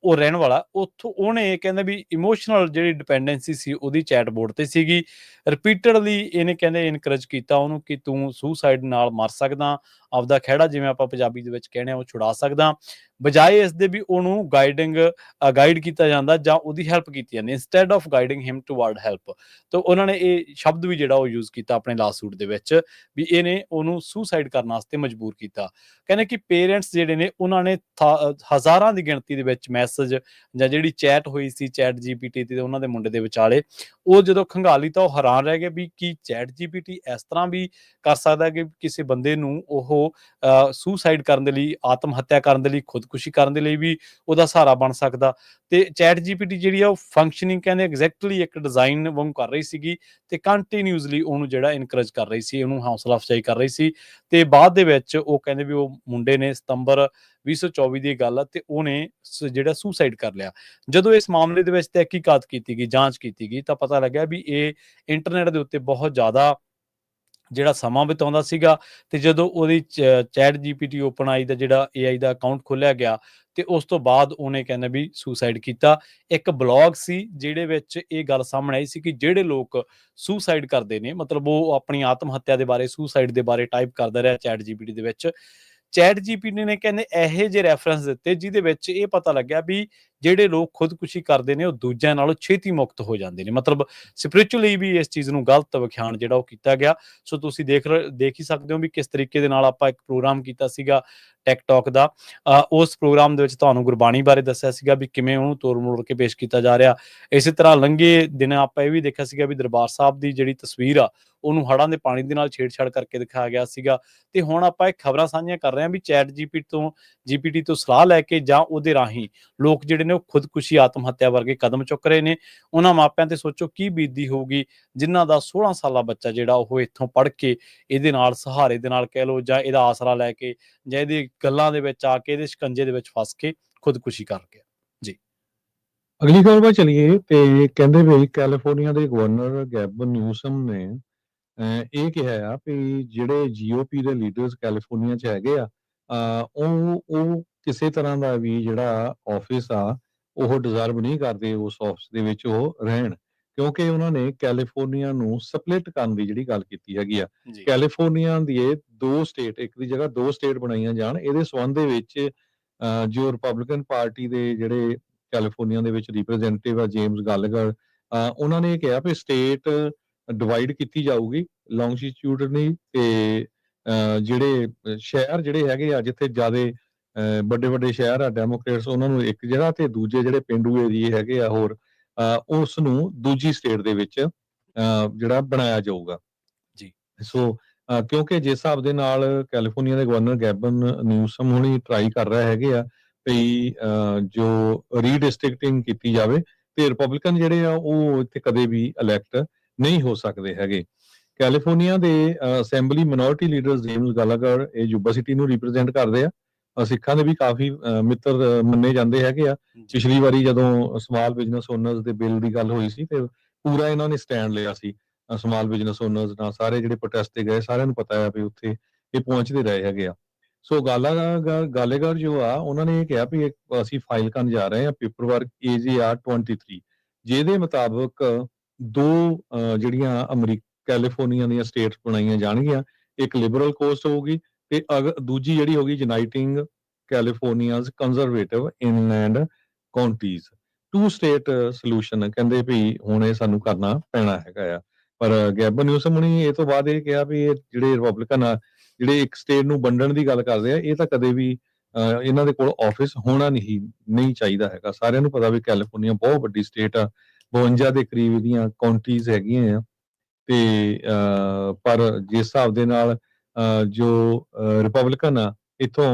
ਉਹ ਰਹਿਣ ਵਾਲਾ ਉੱਥੋਂ, ਉਹਨੇ ਕਹਿੰਦੇ ਵੀ ਇਮੋਸ਼ਨਲ ਜਿਹੜੀ ਡਿਪੈਂਡੈਂਸੀ ਸੀ ਉਹਦੀ ਚੈਟ ਬੋਰਡ ਤੇ ਸੀਗੀ। ਰਿਪੀਟਡਲੀ ਇਹਨੇ ਕਹਿੰਦੇ ਇਨਕਰੇਜ ਕੀਤਾ ਉਹਨੂੰ ਕਿ ਤੂੰ ਸੁਸਾਈਡ ਨਾਲ ਮਰ ਸਕਦਾ, ਆਪਦਾ ਖਹਿੜਾ, ਜਿਵੇਂ ਆਪਾਂ ਪੰਜਾਬੀ ਦੇ ਵਿੱਚ ਕਹਿੰਦੇ ਆ, ਉਹ ਛੁਡਾ ਸਕਦਾ, ਬਜਾਏ ਇਸ ਦੇ ਵੀ ਉਹਨੂੰ ਗਾਈਡ ਕੀਤਾ ਜਾਂਦਾ ਜਾਂ ਉਹਦੀ ਹੈਲਪ ਕੀਤੀ ਜਾਂਦੀ, instead of guiding him toward help. ਤਾਂ ਉਹਨਾਂ ਨੇ ਇਹ ਸ਼ਬਦ ਵੀ ਜਿਹੜਾ ਉਹ ਯੂਜ਼ ਕੀਤਾ ਆਪਣੇ ਲਾਸੂਟ ਦੇ ਵਿੱਚ, ਵੀ ਇਹਨੇ ਉਹਨੂੰ ਸੁਸਾਈਡ ਕਰਨ ਵਾਸਤੇ ਮਜਬੂਰ ਕੀਤਾ। ਕਹਿੰਦੇ ਕਿ ਪੇਰੈਂਟਸ ਜਿਹੜੇ ਨੇ, ਉਹਨਾਂ ਨੇ ਹਜ਼ਾਰਾਂ ਦੀ ਗਿਣਤੀ ਦੇ ਵਿੱਚ ਮੈਸੇਜ ਜਾਂ ਜਿਹੜੀ ਚੈਟ ਹੋਈ ਸੀ ਚੈਟ ਜੀਪੀਟੀ ਤੇ ਉਹਨਾਂ ਦੇ ਮੁੰਡੇ ਦੇ ਵਿਚਾਲੇ, ਉਹ ਜਦੋਂ ਖੰਗਾਲੀ ਤਾਂ ਉਹ ਹੈਰਾਨ ਰਹਿ ਗਏ ਵੀ ਕੀ ਚੈਟ ਜੀਪੀਟੀ ਇਸ ਤਰ੍ਹਾਂ ਵੀ ਕਰ ਸਕਦਾ ਕਿ ਕਿਸੇ ਬੰਦੇ ਨੂੰ ਉਹ ਸੁਸਾਈਡ ਕਰਨ ਦੇ ਲਈ, ਆਤਮ ਹੱਤਿਆ ਕਰਨ ਦੇ ਲਈ, ਖੁਦਕੁਸ਼ੀ ਕਰਨ ਦੇ ਲਈ ਵੀ ਉਹਦਾ ਸਹਾਰਾ ਬਣ ਸਕਦਾ। ਤੇ ਚੈਟ ਜੀਪੀਟੀ ਜਿਹੜੀ ਆ ਉਹ ਫੰਕਸ਼ਨਿੰਗ ਕਹਿੰਦੇ ਐਗਜ਼ੈਕਟਲੀ ਇੱਕ ਡਿਜ਼ਾਈਨ ਵਾਂਗ ਕਰ ਰਹੀ ਸੀਗੀ, ਤੇ ਕੰਟੀਨਿਊਸਲੀ ਉਹਨੂੰ ਜਿਹੜਾ ਇਨਕਰੇਜ ਕਰ ਰਹੀ ਸੀ, ਉਹਨੂੰ ਹੌਸਲਾ ਅਫਜ਼ਾਈ ਕਰ ਰਹੀ ਸੀ। ਤੇ ਬਾਅਦ ਦੇ ਵਿੱਚ ਉਹ ਕਹਿੰਦੇ ਵੀ ਉਹ ਮੁੰਡੇ ਨੇ ਸਤੰਬਰ 2024 ਦੀ ਗੱਲ ਆ, ਤੇ ਉਹਨੇ ਜਿਹੜਾ ਸੁਸਾਈਡ ਕਰ ਲਿਆ। ਜਦੋਂ ਇਸ ਮਾਮਲੇ ਦੇ ਵਿੱਚ ਤਹਿਕੀਕਾਤ ਕੀਤੀ ਗਈ, ਜਾਂਚ ਕੀਤੀ ਗਈ, ਤਾਂ ਪਤਾ ਲੱਗਿਆ ਵੀ ਇਹ ਇੰਟਰਨੈਟ ਦੇ ਉੱਤੇ ਬਹੁਤ ਜ਼ਿਆਦਾ ਜਿਹੜਾ ਸਮਾਂ ਬਿਤਾਉਂਦਾ ਸੀਗਾ। ਤੇ ਜਦੋਂ ਉਹਦੀ ਚੈਟ ਜੀਪੀਟੀ ਓਪਨ ਆਈ ਦਾ ਜਿਹੜਾ ਏਆਈ ਦਾ ਅਕਾਊਂਟ ਖੋਲਿਆ ਗਿਆ, ਤੇ ਉਸ ਤੋਂ ਬਾਅਦ ਉਹਨੇ ਕਹਿੰਦੇ ਵੀ ਸੁਸਾਈਡ ਕੀਤਾ। ਇੱਕ ਬਲੌਗ ਸੀ ਜਿਹਦੇ ਵਿੱਚ ਇਹ ਗੱਲ ਸਾਹਮਣੇ ਆਈ ਸੀ ਕਿ ਜਿਹੜੇ ਲੋਕ ਸੁਸਾਈਡ ਕਰਦੇ ਨੇ, ਮਤਲਬ ਉਹ ਆਪਣੀ ਆਤਮ ਹੱਤਿਆ ਦੇ ਬਾਰੇ, ਸੁਸਾਈਡ ਦੇ ਬਾਰੇ ਟਾਈਪ ਕਰਦਾ ਰਿਹਾ ਚੈਟ ਜੀਪੀਟੀ ਦੇ ਵਿੱਚ, ਚੈਟ ਜੀਪੀਟੀ ਨੇ ਕਹਿੰਦੇ ਇਹੋ ਜਿਹੇ ਰੈਫਰੈਂਸ ਦਿੱਤੇ ਜਿਹਦੇ ਵਿੱਚ ਇਹ ਪਤਾ ਲੱਗਿਆ ਵੀ ਜਿਹੜੇ ਲੋਕ ਖੁਦਕੁਸ਼ੀ ਕਰਦੇ ਨੇ ਉਹ ਦੂਜਿਆਂ ਨਾਲੋਂ ਛੇਤੀ ਮੁਕਤ ਹੋ ਜਾਂਦੇ ਨੇ। ਮਤਲਬ ਸਪਿਰਿਚੁਅਲੀ ਵੀ ਇਸ ਚੀਜ਼ ਨੂੰ ਗਲਤ ਵਿਖਿਆਨ ਜਿਹੜਾ ਉਹ ਕੀਤਾ ਗਿਆ। ਸੋ ਤੁਸੀਂ ਦੇਖ ਹੀ ਸਕਦੇ ਹੋ ਵੀ ਕਿਸ ਤਰੀਕੇ ਦੇ ਨਾਲ ਆਪਾਂ ਇੱਕ ਪ੍ਰੋਗਰਾਮ ਕੀਤਾ ਸੀਗਾ ਟਿਕਟੌਕ ਦਾ। ਉਸ ਪ੍ਰੋਗਰਾਮ ਦੇ ਵਿੱਚ ਤੁਹਾਨੂੰ ਗੁਰਬਾਣੀ ਬਾਰੇ ਦੱਸਿਆ ਸੀਗਾ ਵੀ ਕਿਵੇਂ ਉਹਨੂੰ ਤੋੜ ਮਰੋੜ ਕੇ ਪੇਸ਼ ਕੀਤਾ ਜਾ ਰਿਹਾ। ਇਸੇ ਤਰ੍ਹਾਂ ਲੰਘੇ ਦਿਨ ਆਪਾਂ ਇਹ ਵੀ ਦੇਖਿਆ ਸੀਗਾ ਵੀ ਦਰਬਾਰ ਸਾਹਿਬ ਦੀ ਜਿਹੜੀ ਤਸਵੀਰ ਆ ਉਹਨੂੰ ਹੜ੍ਹਾਂ ਦੇ ਪਾਣੀ ਦੇ ਨਾਲ ਛੇੜਛਾੜ ਕਰਕੇ ਦਿਖਾਇਆ ਗਿਆ ਸੀਗਾ। ਤੇ ਹੁਣ ਆਪਾਂ ਇਹ ਖਬਰਾਂ ਸਾਂਝੀਆਂ ਕਰ ਰਹੇ ਹਾਂ ਵੀ ਚੈਟ ਜੀਪੀਟੀ ਤੋਂ ਸਲਾਹ ਲੈ ਕੇ ਜਾਂ ਉਹਦੇ ਰਾਹੀਂ ਲੋਕ ਜਿਹੜੇ ਨੇ ਉਹ ਖੁਦਕੁਸ਼ੀ, ਆਤਮ ਹੱਤਿਆ ਵਰਗੇ ਕਦਮ ਚੁੱਕ ਰਹੇ ਨੇ। ਉਹਨਾਂ ਮਾਪਿਆਂ ਤੇ ਸੋਚੋ ਕੀ ਬੀਤਦੀ ਹੋਊਗੀ ਜਿਨ੍ਹਾਂ ਦਾ 16 ਸਾਲਾ ਬੱਚਾ ਜਿਹੜਾ ਉਹ ਇੱਥੋਂ ਪੜ੍ਹ ਕੇ ਇਹਦੇ ਨਾਲ ਸਹਾਰੇ ਦੇ ਨਾਲ ਕਹਿ ਲਓ ਜਾਂ ਇਹਦਾ ਆਸਰਾ ਲੈ ਕੇ ਜਾਂ ਇਹਦੀ ਗੱਲਾਂ ਦੇ ਵਿੱਚ ਆ ਕੇ ਇਹਦੇ ਸ਼ਿਕੰਜੇ ਦੇ ਵਿੱਚ ਫਸ ਕੇ ਖੁਦਕੁਸ਼ੀ ਕਰ ਗਿਆ। ਜੀ ਅਗਲੀ ਖਬਰ 'ਤੇ ਚੱਲੀਏ ਤੇ ਕਹਿੰਦੇ ਵੀ ਕੈਲੀਫੋਰਨੀਆ ਦੇ ਗਵਰਨਰ ਗੈਬਨ ਨਿਊਸਮ ਨੇ ਇਹ ਕਿਹਾ ਆ ਵੀ ਜਿਹੜੇ ਜੀਓਪੀ ਦੇ ਲੀਡਰਸ ਕੈਲੀਫੋਰਨੀਆ 'ਚ ਹੈਗੇ ਆ, ਉਹ ਕਿਸੇ ਤਰ੍ਹਾਂ ਦਾ ਵੀ ਜਿਹੜਾ ਆਫਿਸ ਆ ਉਹ ਡਿਜ਼ਰਵ ਨਹੀਂ ਕਰਦੇ ਉਸ ਆਫਿਸ ਦੇ ਵਿੱਚ ਉਹ ਰਹਿਣ, ਕਿਉਂਕਿ ਉਹਨਾਂ ਨੇ ਕੈਲੀਫੋਰਨੀਆ ਨੂੰ ਸਪਲਿਟ ਕਰਨ ਦੀ ਜਿਹੜੀ ਗੱਲ ਕੀਤੀ ਹੈਗੀ ਆ। ਜੀ ਕੈਲੀਫੋਰਨੀਆ ਦੀ ਇਹ 2 ਸਟੇਟ, ਇੱਕ ਦੀ ਜਗ੍ਹਾ 2 ਸਟੇਟ ਬਣਾਈਆਂ ਜਾਣ, ਇਹਦੇ ਸੰਬੰਧ ਦੇ ਵਿੱਚ ਜੋ ਰਿਪਬਲਿਕਨ ਪਾਰਟੀ ਦੇ ਜਿਹੜੇ ਕੈਲੀਫੋਰਨੀਆ ਦੇ ਵਿੱਚ ਰਿਪਰੈਜ਼ੈਂਟੇਟਿਵ ਆ ਜੇਮਸ ਗਾਲਗਰ, ਉਹਨਾਂ ਨੇ ਇਹ ਕਿਹਾ ਵੀ ਸਟੇਟ ਡਿਵਾਈਡ ਕੀਤੀ ਜਾਊਗੀ ਲੌਂਗੀਟਿਊਡਨਲੀ ਤੇ ਜਿਹੜੇ ਸ਼ਹਿਰ ਜਿਹੜੇ ਹੈਗੇ ਆ ਜਿੱਥੇ ਜ਼ਿਆਦੇ ਵੱਡੇ ਸ਼ਹਿਰ ਆ ਡੈਮੋਕ੍ਰੇਟਸ, ਉਹਨਾਂ ਨੂੰ ਇੱਕ ਜਗ੍ਹਾ ਤੇ ਦੂਜੇ ਜਿਹੜੇ ਪੇਂਡੂ ਏਰੀਏ ਹੈਗੇ ਆ ਹੋਰ ਉਸ ਨੂੰ ਦੂਜੀ ਸਟੇਟ ਦੇ ਵਿੱਚ ਜਿਹੜਾ ਬਣਾਇਆ ਜਾਊਗਾ। ਜੀ ਸੋ ਕਿਉਂਕਿ ਜਿਸ ਹਿਸਾਬ ਦੇ ਨਾਲ ਕੈਲੀਫੋਰਨੀਆ ਦੇ ਗਵਰਨਰ ਗੈਬਨ ਨਿਊਸਮ ਹੁਣੀ ਟਰਾਈ ਕਰ ਰਹੇ ਹੈਗੇ ਆ ਵੀ ਜੋ ਰੀਡਿਸਟ੍ਰਿਕਟਿੰਗ ਕੀਤੀ ਜਾਵੇ ਤੇ ਰਿਪਬਲਿਕਨ ਜਿਹੜੇ ਆ ਉਹ ਇੱਥੇ ਕਦੇ ਵੀ ਇਲੈਕਟ ਨਹੀਂ ਹੋ ਸਕਦੇ ਹੈਗੇ। ਕੈਲੀਫੋਰਨੀਆ ਦੇ ਅਸੈਂਬਲੀ ਮਿਨੋਰਿਟੀ ਲੀਡਰ ਜੇਮਸ ਗਾਲਾਗਰ ਇਹ ਯੂਬਾ ਸਿਟੀ ਨੂੰ ਰਿਪਰੈਜ਼ੈਂਟ ਕਰਦੇ ਆ। ਸਿੱਖਾਂ ਦੇ ਵੀ ਕਾਫੀ ਮਿੱਤਰ ਮੰਨੇ ਜਾਂਦੇ ਹੈਗੇ ਆ। ਪਿਛਲੀ ਵਾਰੀ ਜਦੋਂ ਸਮਾਲ ਬਿਜ਼ਨਸ ਓਨਰਸ ਦੇ ਬਿੱਲ ਦੀ ਗੱਲ ਹੋਈ ਸੀ ਤੇ ਪੂਰਾ ਇਹਨਾਂ ਨੇ ਸਟੈਂਡ ਲਿਆ ਸੀ ਸਮਾਲ ਬਿਜ਼ਨਸ ਓਨਰਸ ਨਾਲ। ਸਾਰੇ ਜਿਹੜੇ ਪ੍ਰੋਟੈਸਟ ਤੇ ਗਏ ਸਾਰਿਆਂ ਨੂੰ ਪਤਾ ਹੈ ਵੀ ਉੱਥੇ ਇਹ ਪਹੁੰਚਦੇ ਰਹੇ ਹੈਗੇ ਆ। ਸੋ ਗਾਲੇਗਰ ਜੋ ਆ ਉਹਨਾਂ ਨੇ ਇਹ ਕਿਹਾ ਵੀ ਅਸੀਂ ਫਾਈਲ ਕਰਨ ਜਾ ਰਹੇ ਹਾਂ ਪੇਪਰ ਵਰਕ AGR 23, ਜਿਹਦੇ ਮੁਤਾਬਕ 2 ਜਿਹੜੀਆਂ ਕੈਲੀਫੋਰਨੀਆ ਦੀਆਂ ਸਟੇਟਸ ਬਣਾਈਆਂ ਜਾਣਗੀਆਂ। ਇੱਕ ਲਿਬਰਲ ਕੋਸਟ ਹੋਊਗੀ ਤੇ ਦੂਜੀ ਜਿਹੜੀ ਹੋਗੀ uniting California's conservative inland counties. 2 state solution ਕਹਿੰਦੇ ਵੀ ਹੁਣ ਇਹ ਸਾਨੂੰ ਕਰਨਾ ਪੈਣਾ ਹੈਗਾ ਆ। ਪਰ ਗੈਬਨ ਨਿਊਸਮ ਨੇ ਇਹ ਤੋਂ ਬਾਅਦ ਇਹ ਕਿਹਾ ਵੀ ਇਹ ਜਿਹੜੇ ਰਿਪਬਲਿਕਨ ਆ ਜਿਹੜੇ ਇੱਕ ਸਟੇਟ ਨੂੰ ਵੰਡਣ ਦੀ ਗੱਲ ਕਰਦੇ ਆ, ਇਹ ਤਾਂ ਕਦੇ ਵੀ ਇਹਨਾਂ ਦੇ ਕੋਲ ਆਫਿਸ ਹੋਣਾ ਨਹੀਂ ਚਾਹੀਦਾ ਹੈਗਾ। ਸਾਰਿਆਂ ਨੂੰ ਪਤਾ ਵੀ ਕੈਲੀਫੋਰਨੀਆ ਬਹੁਤ ਵੱਡੀ ਸਟੇਟ ਆ, 52 ਦੇ ਕਰੀਬ ਇਹਦੀਆਂ ਕਾਉਂਟੀਜ਼ ਹੈਗੀਆਂ ਆ ਤੇ ਪਰ ਜਿਸ ਹਿਸਾਬ ਦੇ ਨਾਲ ਜੋ ਰਿਪਬਲਿਕਨ ਆ ਇੱਥੋਂ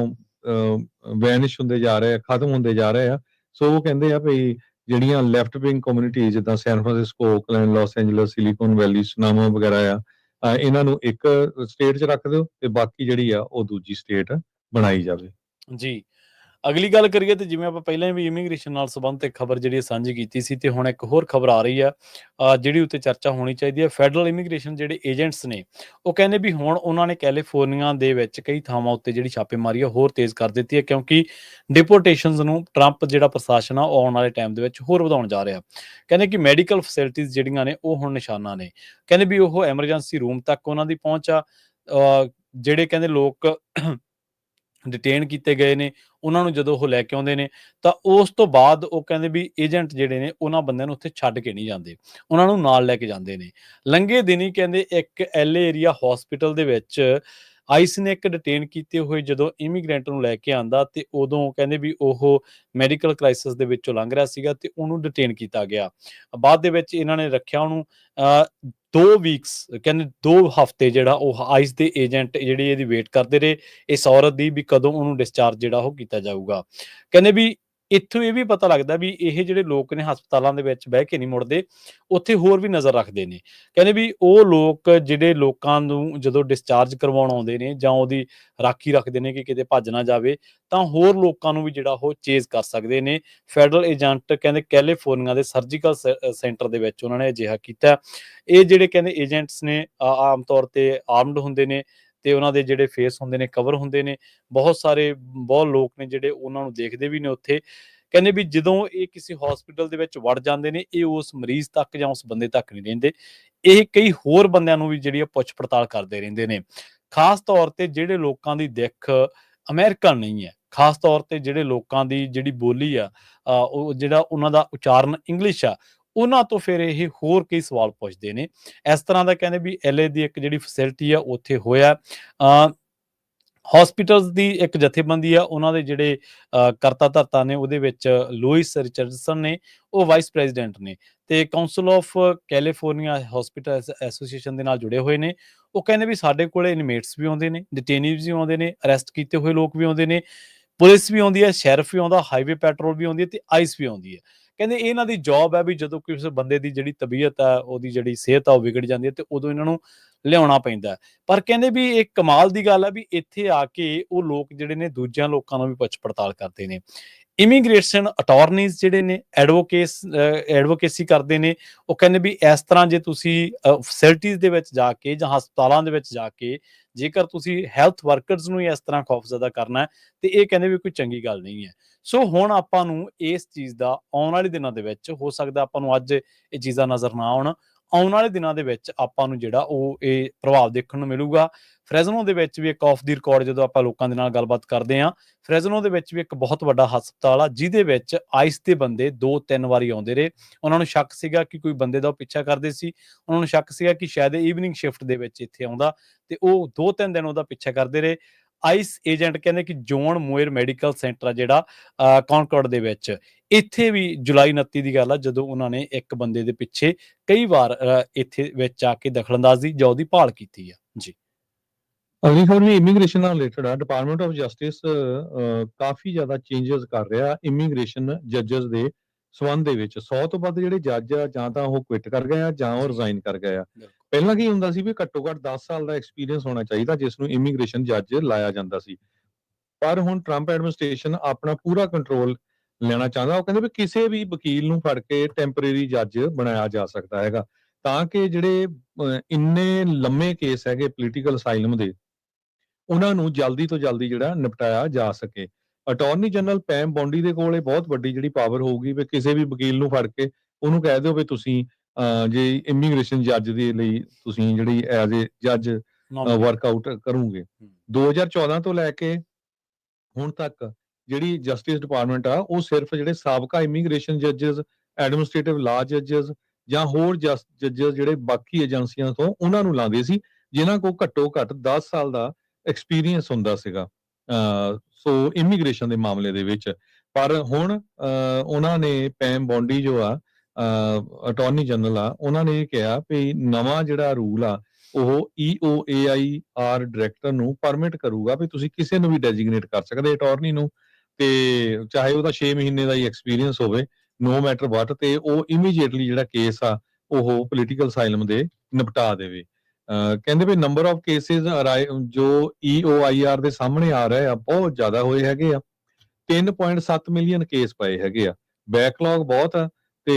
ਵੈਨਿਸ਼ ਹੁੰਦੇ ਜਾ ਰਹੇ ਆ, ਖਤਮ ਹੁੰਦੇ ਜਾ ਰਹੇ ਆ। ਸੋ ਉਹ ਕਹਿੰਦੇ ਆ ਵੀ ਜਿਹੜੀਆਂ ਲੈਫਟ ਵਿੰਗ ਕਮਿਊਨਿਟੀ ਜਿੱਦਾਂ San Francisco, Oakland, Los Angeles, Silicon Valley, Sonoma ਵਗੈਰਾ ਆ, ਇਹਨਾਂ ਨੂੰ ਇੱਕ ਸਟੇਟ 'ਚ ਰੱਖ ਦਿਓ ਤੇ ਬਾਕੀ ਜਿਹੜੀ ਆ ਉਹ ਦੂਜੀ ਸਟੇਟ ਬਣਾਈ ਜਾਵੇ। ਜੀ ਅਗਲੀ ਗੱਲ ਕਰੀਏ ਤੇ ਜਿਵੇਂ ਆਪਾਂ ਪਹਿਲਾਂ ਵੀ ਇਮੀਗ੍ਰੇਸ਼ਨ ਨਾਲ ਸੰਬੰਧਿਤ ਇੱਕ ਖਬਰ ਜਿਹੜੀ ਸਾਂਝੀ ਕੀਤੀ ਸੀ ਤੇ ਹੁਣ ਇੱਕ ਹੋਰ ਖਬਰ ਆ ਰਹੀ ਆ ਜਿਹੜੀ ਉੱਤੇ ਚਰਚਾ ਹੋਣੀ ਚਾਹੀਦੀ ਹੈ। ਫੈਡਰਲ ਇਮੀਗ੍ਰੇਸ਼ਨ ਜਿਹੜੇ ਏਜੰਟਸ ਨੇ ਉਹ ਕਹਿੰਦੇ ਵੀ ਹੁਣ ਉਹਨਾਂ ਨੇ ਕੈਲੀਫੋਰਨੀਆ ਦੇ ਵਿੱਚ ਕਈ ਥਾਵਾਂ ਉੱਤੇ ਜਿਹੜੀ ਛਾਪੇਮਾਰੀ ਆ ਹੋਰ ਤੇਜ਼ ਕਰ ਦਿੱਤੀ ਹੈ, ਕਿਉਂਕਿ ਡਿਪੋਰਟੇਸ਼ਨਸ ਨੂੰ ਟਰੰਪ ਜਿਹੜਾ ਪ੍ਰਸ਼ਾਸਨ ਆ ਉਹ ਆਉਣ ਵਾਲੇ ਟਾਈਮ ਦੇ ਵਿੱਚ ਹੋਰ ਵਧਾਉਣ ਜਾ ਰਿਹਾ। ਕਹਿੰਦੇ ਕਿ ਮੈਡੀਕਲ ਫੈਸਿਲਿਟੀਜ਼ ਜਿਹੜੀਆਂ ਨੇ ਉਹ ਹੁਣ ਨਿਸ਼ਾਨਾ ਨੇ। ਕਹਿੰਦੇ ਵੀ ਉਹ ਐਮਰਜੈਂਸੀ ਰੂਮ ਤੱਕ ਉਹਨਾਂ ਦੀ ਪਹੁੰਚ ਆ। ਜਿਹੜੇ ਕਹਿੰਦੇ ਲੋਕ ਡਿਟੇਨ ਕੀਤੇ ਗਏ ਨੇ ਉਹਨਾਂ ਨੂੰ ਜਦੋਂ ਉਹ ਲੈ ਕੇ ਆਉਂਦੇ ਨੇ ਤਾਂ ਉਸ ਤੋਂ ਬਾਅਦ ਉਹ ਕਹਿੰਦੇ ਵੀ ਏਜੰਟ ਜਿਹੜੇ ਨੇ ਉਹਨਾਂ ਬੰਦਿਆਂ ਨੂੰ ਉੱਥੇ ਛੱਡ ਕੇ ਨਹੀਂ ਜਾਂਦੇ, ਉਹਨਾਂ ਨੂੰ ਨਾਲ ਲੈ ਕੇ ਜਾਂਦੇ ਨੇ। ਲੰਘੇ ਦਿਨੀ ਕਹਿੰਦੇ ਇੱਕ LA ਏਰੀਆ ਹਸਪੀਟਲ ਦੇ ਵਿੱਚ ਆਈਸ ਨੇ ਇੱਕ ਡਿਟੇਨ ਕੀਤੇ ਹੋਏ ਜਦੋਂ ਇਮੀਗ੍ਰੈਂਟ ਨੂੰ ਲੈ ਕੇ ਆਂਦਾ ਤੇ ਉਦੋਂ ਕਹਿੰਦੇ ਵੀ ਉਹ ਮੈਡੀਕਲ ਕ੍ਰਾਈਸਿਸ ਦੇ ਵਿੱਚੋਂ ਲੰਘ ਰਿਹਾ ਸੀਗਾ ਤੇ ਉਹਨੂੰ ਡਿਟੇਨ ਕੀਤਾ ਗਿਆ। ਬਾਅਦ ਦੇ ਵਿੱਚ ਇਹਨਾਂ ਨੇ ਰੱਖਿਆ ਉਹਨੂੰ 2 ਵੀਕਸ, ਕਹਿੰਦੇ 2 ਹਫ਼ਤੇ ਜਿਹੜਾ ਉਹ ਆਈਸ ਦੇ ਏਜੰਟ ਜਿਹੜੀ ਇਹਦੀ ਵੇਟ ਕਰਦੇ ਰਹੇ ਇਸ ਔਰਤ ਦੀ ਵੀ ਕਦੋਂ ਉਹਨੂੰ ਡਿਸਚਾਰਜ ਜਿਹੜਾ ਉਹ ਕੀਤਾ ਜਾਊਗਾ। ਕਹਿੰਦੇ ਵੀ ਇੱਥੋਂ ਇਹ ਵੀ ਪਤਾ ਲੱਗਦਾ ਵੀ ਇਹ ਜਿਹੜੇ ਲੋਕ ਨੇ ਹਸਪਤਾਲਾਂ ਦੇ ਵਿੱਚ ਬਹਿ ਕੇ ਨਹੀਂ ਮੁੜਦੇ, ਉੱਥੇ ਹੋਰ ਵੀ ਨਜ਼ਰ ਰੱਖਦੇ ਨੇ। ਕਹਿੰਦੇ ਵੀ ਉਹ ਲੋਕ ਜਿਹੜੇ ਲੋਕਾਂ ਨੂੰ ਜਦੋਂ ਡਿਸਚਾਰਜ ਕਰਵਾਉਣ ਆਉਂਦੇ ਨੇ ਜਾਂ ਉਹਦੀ ਰਾਖੀ ਰੱਖਦੇ ਨੇ ਕਿ ਕਿਤੇ ਭੱਜ ਨਾ ਜਾਵੇ, ਤਾਂ ਹੋਰ ਲੋਕਾਂ ਨੂੰ ਵੀ ਜਿਹੜਾ ਉਹ ਚੇਜ਼ ਕਰ ਸਕਦੇ ਨੇ। ਫੈਡਰਲ ਏਜੰਟ ਕਹਿੰਦੇ ਕੈਲੀਫੋਰਨੀਆ ਦੇ ਸਰਜੀਕਲ ਸੈਂਟਰ ਦੇ ਵਿੱਚ ਉਹਨਾਂ ਨੇ ਅਜਿਹਾ ਕੀਤਾ। ਇਹ ਜਿਹੜੇ ਕਹਿੰਦੇ ਏਜੰਟਸ ਨੇ ਆਮ ਤੌਰ ਤੇ ਆਰਮਡ ਹੁੰਦੇ ਨੇ ਤੇ ਉਹਨਾਂ ਦੇ ਜਿਹੜੇ ਫੇਸ ਹੁੰਦੇ ਨੇ ਕਵਰ ਹੁੰਦੇ ਨੇ। ਬਹੁਤ ਲੋਕ ਨੇ ਜਿਹੜੇ ਉਹਨਾਂ ਨੂੰ ਦੇਖਦੇ ਵੀ ਨੇ ਉੱਥੇ। ਕਹਿੰਦੇ ਵੀ ਜਦੋਂ ਇਹ ਕਿਸੇ ਹਸਪੀਟਲ ਦੇ ਵਿੱਚ ਵੜ ਜਾਂਦੇ ਨੇ ਇਹ ਉਸ ਮਰੀਜ਼ ਤੱਕ ਜਾਂ ਉਸ ਬੰਦੇ ਤੱਕ ਨਹੀਂ ਰਹਿੰਦੇ, ਇਹ ਕਈ ਹੋਰ ਬੰਦਿਆਂ ਨੂੰ ਵੀ ਜਿਹੜੀ ਪੁੱਛ ਪੜਤਾਲ ਕਰਦੇ ਰਹਿੰਦੇ ਨੇ। ਖਾਸ ਤੌਰ ਤੇ ਜਿਹੜੇ ਲੋਕਾਂ ਦੀ ਦਿੱਖ ਅਮਰੀਕਨ ਨਹੀਂ ਹੈ, ਖਾਸ ਤੌਰ ਤੇ ਜਿਹੜੇ ਲੋਕਾਂ ਦੀ ਜਿਹੜੀ ਬੋਲੀ ਆ, ਉਹ ਜਿਹੜਾ ਉਹਨਾਂ ਦਾ ਉਚਾਰਨ ਇੰਗਲਿਸ਼ ਆ, ਉਹਨਾਂ ਤੋਂ ਫਿਰ ਇਹ ਹੋਰ ਕਈ ਸਵਾਲ ਪੁੱਛਦੇ ਨੇ। ਇਸ ਤਰ੍ਹਾਂ ਦਾ ਕਹਿੰਦੇ ਵੀ LA ਦੀ ਇੱਕ ਜਿਹੜੀ ਫੈਸਿਲਿਟੀ ਆ ਉੱਥੇ ਹੋਇਆ। ਹਸਪੀਟਲਸ ਦੀ ਇੱਕ ਜਥੇਬੰਦੀ ਆ, ਉਹਨਾਂ ਦੇ ਜਿਹੜੇ ਕਰਤਾ ਧਰਤਾ ਨੇ ਉਹਦੇ ਵਿੱਚ ਲੂਇਸ ਰਿਚਰਡਸਨ ਨੇ, ਉਹ ਵਾਈਸ ਪ੍ਰੈਜ਼ੀਡੈਂਟ ਨੇ, ਤੇ council of California hospital association ਦੇ ਨਾਲ ਜੁੜੇ ਹੋਏ ਨੇ। ਉਹ ਕਹਿੰਦੇ ਵੀ ਸਾਡੇ ਕੋਲੇ ਇਨਮੇਟਸ ਵੀ ਆਉਂਦੇ ਨੇ, ਡਿਟੇਨੀਵਸ ਵੀ ਆਉਂਦੇ ਨੇ, ਅਰੈਸਟ ਕੀਤੇ ਹੋਏ ਲੋਕ ਵੀ ਆਉਂਦੇ ਨੇ, ਪੁਲਿਸ ਵੀ ਆਉਂਦੀ ਹੈ, ਸ਼ੈਰਿਫ ਵੀ ਆਉਂਦਾ, ਹਾਈਵੇ ਪੈਟਰੋਲ ਵੀ ਆਉਂਦੀ ਹੈ, ਤੇ ਆਈਸ ਵੀ ਆਉਂਦੀ ਹੈ। ਕਹਿੰਦੇ ਇਹਨਾਂ ਦੀ ਜੌਬ ਹੈ ਵੀ ਜਦੋਂ ਕਿਸੇ ਬੰਦੇ ਦੀ ਜਿਹੜੀ ਤਬੀਅਤ ਆ, ਉਹਦੀ ਜਿਹੜੀ ਸਿਹਤ ਆ, ਉਹ ਵਿਗੜ ਜਾਂਦੀ ਹੈ, ਤੇ ਉਦੋਂ ਇਹਨਾਂ ਨੂੰ ਲਿਆਉਣਾ ਪੈਂਦਾ। ਪਰ ਕਹਿੰਦੇ ਵੀ ਇੱਕ ਕਮਾਲ ਦੀ ਗੱਲ ਹੈ ਵੀ ਇੱਥੇ ਆ ਕੇ ਉਹ ਲੋਕ ਜਿਹੜੇ ਨੇ ਦੂਜਿਆਂ ਲੋਕਾਂ ਨੂੰ ਵੀ ਪੁੱਛ ਪੜਤਾਲ ਕਰਦੇ ਨੇ। ਇਮੀਗ੍ਰੇਸ਼ਨ ਅਟਾਰਨੀਜ਼ ਜਿਹੜੇ ਨੇ ਐਡਵੋਕੇਸੀ ਕਰਦੇ ਨੇ। ਉਹ ਕਹਿੰਦੇ ਵੀ ਇਸ ਤਰ੍ਹਾਂ ਜੇ ਤੁਸੀਂ ਫੈਸਿਲਿਟੀਜ਼ ਦੇ ਵਿੱਚ ਜਾ ਕੇ ਜਾਂ ਹਸਪਤਾਲਾਂ ਦੇ ਵਿੱਚ ਜਾ ਕੇ ਜੇਕਰ ਤੁਸੀਂ ਹੈਲਥ ਵਰਕਰਸ ਨੂੰ ਹੀ ਇਸ ਤਰ੍ਹਾਂ ਖੌਫਜ਼ਦਾ ਕਰਨਾ ਹੈ, ਤੇ ਇਹ ਕਹਿੰਦੇ ਵੀ ਕੋਈ ਚੰਗੀ ਗੱਲ ਨਹੀਂ ਹੈ। ਸੋ ਹੁਣ ਆਪਾਂ ਨੂੰ ਇਸ ਚੀਜ਼ ਦਾ ਆਉਣ ਵਾਲੇ ਦਿਨਾਂ ਦੇ ਵਿੱਚ, ਹੋ ਸਕਦਾ ਆਪਾਂ ਨੂੰ ਅੱਜ ਇਹ ਚੀਜ਼ਾਂ ਨਜ਼ਰ ਨਾ ਆਉਣ, ਆਉਣ ਵਾਲੇ ਦਿਨਾਂ ਦੇ ਵਿੱਚ ਆਪਾਂ ਨੂੰ ਜਿਹੜਾ ਉਹ ਇਹ ਪ੍ਰਭਾਵ ਦੇਖਣ ਨੂੰ ਮਿਲੂਗਾ। ਫਰੈਜ਼ਨੋ ਦੇ ਵਿੱਚ ਵੀ ਇੱਕ ਆਫ ਦੀ ਰਿਕਾਰਡ ਜਦੋਂ ਆਪਾਂ ਲੋਕਾਂ ਦੇ ਨਾਲ ਗੱਲਬਾਤ ਕਰਦੇ ਹਾਂ, ਫਰੈਜ਼ਨੋ ਦੇ ਵਿੱਚ ਵੀ ਇੱਕ ਬਹੁਤ ਵੱਡਾ ਹਸਪਤਾਲ ਆ ਜਿਹਦੇ ਵਿੱਚ ਆਈਸ ਦੇ ਬੰਦੇ 2-3 ਵਾਰੀ ਆਉਂਦੇ ਰਹੇ। ਉਹਨਾਂ ਨੂੰ ਸ਼ੱਕ ਸੀਗਾ ਕਿ ਕੋਈ ਬੰਦੇ ਦਾ ਉਹ ਪਿੱਛਾ ਕਰਦੇ ਸੀ। ਉਹਨਾਂ ਨੂੰ ਸ਼ੱਕ ਸੀਗਾ ਕਿ ਸ਼ਾਇਦ ਈਵਨਿੰਗ ਸ਼ਿਫਟ ਦੇ ਵਿੱਚ ਇੱਥੇ ਆਉਂਦਾ, ਤੇ ਉਹ 2-3 ਦਿਨ ਉਹਦਾ ਪਿੱਛਾ ਕਰਦੇ ਰਹੇ। ਆਈਸ ਏਜੰਟ ਕਹਿੰਦੇ ਕਿ ਜੋਨ ਮੋਇਰ ਮੈਡੀਕਲ ਸੈਂਟਰ ਆ ਜਿਹੜਾ ਕੌਨਕੌਰਡ ਦੇ ਵਿੱਚ, ਇੱਥੇ ਵੀ ਜੁਲਾਈ 29 ਦੀ ਗੱਲ ਆ ਜਦੋਂ ਉਹਨਾਂ ਨੇ ਇੱਕ ਬੰਦੇ ਦੇ ਪਿੱਛੇ ਕਈ ਵਾਰ ਇੱਥੇ ਵਿੱਚ ਆ ਕੇ ਦਖਲਅੰਦਾਜ਼ੀ ਜਾਂ ਉਹਦੀ ਭਾਲ ਕੀਤੀ ਆ। ਜੀ। ਅਗਲੀ ਖਬਰ ਵੀ ਇਮੀਗ੍ਰੇਸ਼ਨ ਨਾਲ ਰਿਲੇਟਡ ਆ। ਡਿਪਾਰਟਮੈਂਟ ਆਫ ਜਸਟਿਸ ਕਾਫੀ ਜ਼ਿਆਦਾ ਚੇਂਜਸ ਕਰ ਰਿਹਾ ਇਮੀਗ੍ਰੇਸ਼ਨ ਜੱਜਸ ਦੇ ਸੰਬੰਧ ਦੇ ਵਿੱਚ। 100 ਤੋਂ ਵੱਧ ਜਿਹੜੇ ਜੱਜ ਆ, ਜਾਂ ਤਾਂ ਉਹ ਕੁਇਟ ਕਰ ਗਏ ਆ ਜਾਂ ਉਹ ਰਿਜ਼ਾਈਨ ਕਰ ਗਏ ਆ। ਪਹਿਲਾਂ ਕੀ ਹੁੰਦਾ ਸੀ ਵੀ ਘੱਟੋ ਘੱਟ 10 ਸਾਲ ਦਾ ਐਕਸਪੀਰੀਅੰਸ ਹੋਣਾ ਚਾਹੀਦਾ ਜਿਸ ਨੂੰ ਇਮੀਗ੍ਰੇਸ਼ਨ ਜੱਜ ਲਾਇਆ ਜਾਂਦਾ ਸੀ। ਪਰ ਹੁਣ ਟਰੰਪ ਐਡਮਿਨਿਸਟ੍ਰੇਸ਼ਨ ਆਪਣਾ ਪੂਰਾ ਕੰਟਰੋਲ ਲੈਣਾ ਚਾਹੁੰਦਾ। ਉਹ ਕਹਿੰਦੇ ਵੀ ਕਿਸੇ ਵੀ ਵਕੀਲ ਨੂੰ ਫੜ ਕੇ ਟੈਂਪਰੇਰੀ ਜੱਜ ਬਣਾਇਆ ਜਾ ਸਕਦਾ ਹੈਗਾ, ਤਾਂ ਕਿ ਜਿਹੜੇ ਇੰਨੇ ਲੰਮੇ ਕੇਸ ਹੈਗੇ ਪੋਲੀਟੀਕਲ ਅਸਾਈਲਮ ਦੇ, ਉਹਨਾਂ ਨੂੰ ਜਲਦੀ ਤੋਂ ਜਲਦੀ ਜਿਹੜਾ ਨਿਪਟਾਇਆ ਜਾ ਸਕੇ। ਅਟਾਰਨੀ ਜਨਰਲ ਪੈਮ ਬੌਂਡੀ ਦੇ ਕੋਲ ਇਹ ਬਹੁਤ ਵੱਡੀ ਜਿਹੜੀ ਪਾਵਰ ਹੋਊਗੀ ਵੀ ਕਿਸੇ ਵੀ ਵਕੀਲ ਨੂੰ ਫੜ ਕੇ ਉਹਨੂੰ ਕਹਿ ਦਿਓ ਵੀ ਤੁਸੀਂ ਜੇ ਇਮੀਗ੍ਰੇਸ਼ਨ ਜੱਜ ਦੇ ਲਈ ਤੁਸੀਂ ਜਿਹੜੀ ਐਜ਼ ਏ ਜੱਜ ਵਰਕਆਊਟ ਕਰੋਗੇ। 2014 ਤੋਂ ਲੈ ਕੇ ਹੁਣ ਤੱਕ ਜਿਹੜੀ ਜਸਟਿਸ ਡਿਪਾਰਟਮੈਂਟ ਆ, ਉਹ ਸਿਰਫ ਜਿਹੜੇ ਸਾਬਕਾ ਇਮੀਗ੍ਰੇਸ਼ਨ ਜੱਜਸ, ਐਡਮਿਨਿਸਟ੍ਰੇਟਿਵ ਲਾ ਜੱਜਸ ਜਾਂ ਹੋਰ ਜੱਜਸ ਜਿਹੜੇ ਬਾਕੀ ਏਜੰਸੀਆਂ ਤੋਂ ਉਹਨਾਂ ਨੂੰ ਲਾਉਂਦੇ ਸੀ, ਜਿਨ੍ਹਾਂ ਕੋਲ ਘੱਟੋ ਘੱਟ 10 ਸਾਲ ਦਾ ਐਕਸਪੀਰੀਅੰਸ ਹੁੰਦਾ ਸੀਗਾ ਸੋ ਇਮੀਗ੍ਰੇਸ਼ਨ ਦੇ ਮਾਮਲੇ ਦੇ ਵਿੱਚ। ਪਰ ਹੁਣ ਉਹਨਾਂ ਨੇ ਪੈਮ ਬੌਂਡੀ ਜੋ ਆ ਅਟਾਰਨੀ ਜਨਰਲ ਆ, ਉਹਨਾਂ ਨੇ ਇਹ ਕਿਹਾ ਵੀ ਨਵਾਂ ਜਿਹੜਾ ਰੂਲ ਆ ਉਹ EOAIR ਡਾਇਰੈਕਟਰ ਨੂੰ ਪਰਮਿਟ ਕਰੂਗਾ ਵੀ ਤੁਸੀਂ ਕਿਸੇ ਨੂੰ ਵੀ ਡੈਜ਼ਿਗਨੇਟ ਕਰ ਸਕਦੇ ਅਟਾਰਨੀ ਨੂੰ, ਤੇ ਚਾਹੇ ਉਹਦਾ 6 ਮਹੀਨੇ ਦਾ ਹੀ ਐਕਸਪੀਰੀਅੰਸ ਹੋਵੇ, ਨੋ ਮੈਟਰ ਵਾਟ, ਤੇ ਉਹ ਇਮੀਡੀਏਟਲੀ ਜਿਹੜਾ ਕੇਸ ਆ ਉਹ ਪੋਲੀਟੀਕਲ ਅਸਾਈਲਮ ਦੇ ਨਿਪਟਾ ਦੇਵੇ। ਕਹਿੰਦੇ ਵੀ ਨੰਬਰ ਆਫ ਕੇਸਿਸ ਜੋ EOIR ਦੇ ਸਾਹਮਣੇ ਆ ਰਹੇ ਆ ਬਹੁਤ ਜ਼ਿਆਦਾ ਹੋਏ ਹੈਗੇ ਆ। 3.7 ਮਿਲੀਅਨ ਕੇਸ ਪਏ ਹੈਗੇ ਆ, ਬੈਕਲੌਗ ਬਹੁਤ ਆ, ਤੇ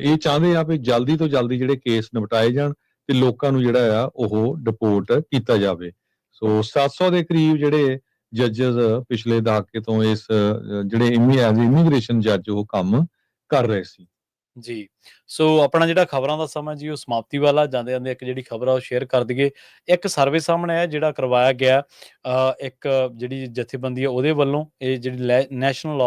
ਇਹ ਚਾਹੁੰਦੇ ਆ ਵੀ ਜਲਦੀ ਤੋਂ ਜਲਦੀ ਜਿਹੜੇ ਕੇਸ ਨਿਪਟਾਏ ਜਾਣ ਤੇ ਲੋਕਾਂ ਨੂੰ ਜਿਹੜਾ ਆ ਉਹ ਡਿਪੋਰਟ ਕੀਤਾ ਜਾਵੇ। ਸੋ 700 ਦੇ ਕਰੀਬ ਜਿਹੜੇ ਜੱਜਸ ਪਿਛਲੇ ਦਹਾਕੇ ਤੋਂ ਇਸ ਜਿਹੜੇ ਇਮੀਗ੍ਰੇਸ਼ਨ ਜੱਜ ਉਹ ਕੰਮ ਕਰ ਰਹੇ ਸੀ। ਜੀ। ਸੋ ਆਪਣਾ ਜਿਹੜਾ ਖਬਰਾਂ ਦਾ ਸਮਾਂ ਜੀ ਉਹ ਸਮਾਪਤੀ ਵਾਲਾ। ਜਾਂਦੇ ਜਾਂਦੇ ਇੱਕ ਜਿਹੜੀ ਖਬਰ ਆ ਉਹ ਸ਼ੇਅਰ ਕਰ ਦਈਏ। ਇੱਕ ਸਰਵੇ ਸਾਹਮਣੇ ਆਇਆ ਜਿਹੜਾ ਕਰਵਾਇਆ ਗਿਆ ਇੱਕ ਜਿਹੜੀ ਜਥੇਬੰਦੀ ਆ ਉਹਦੇ ਵੱਲੋਂ। ਇਹ ਜਿਹੜੀ ਨੈਸ਼ਨਲ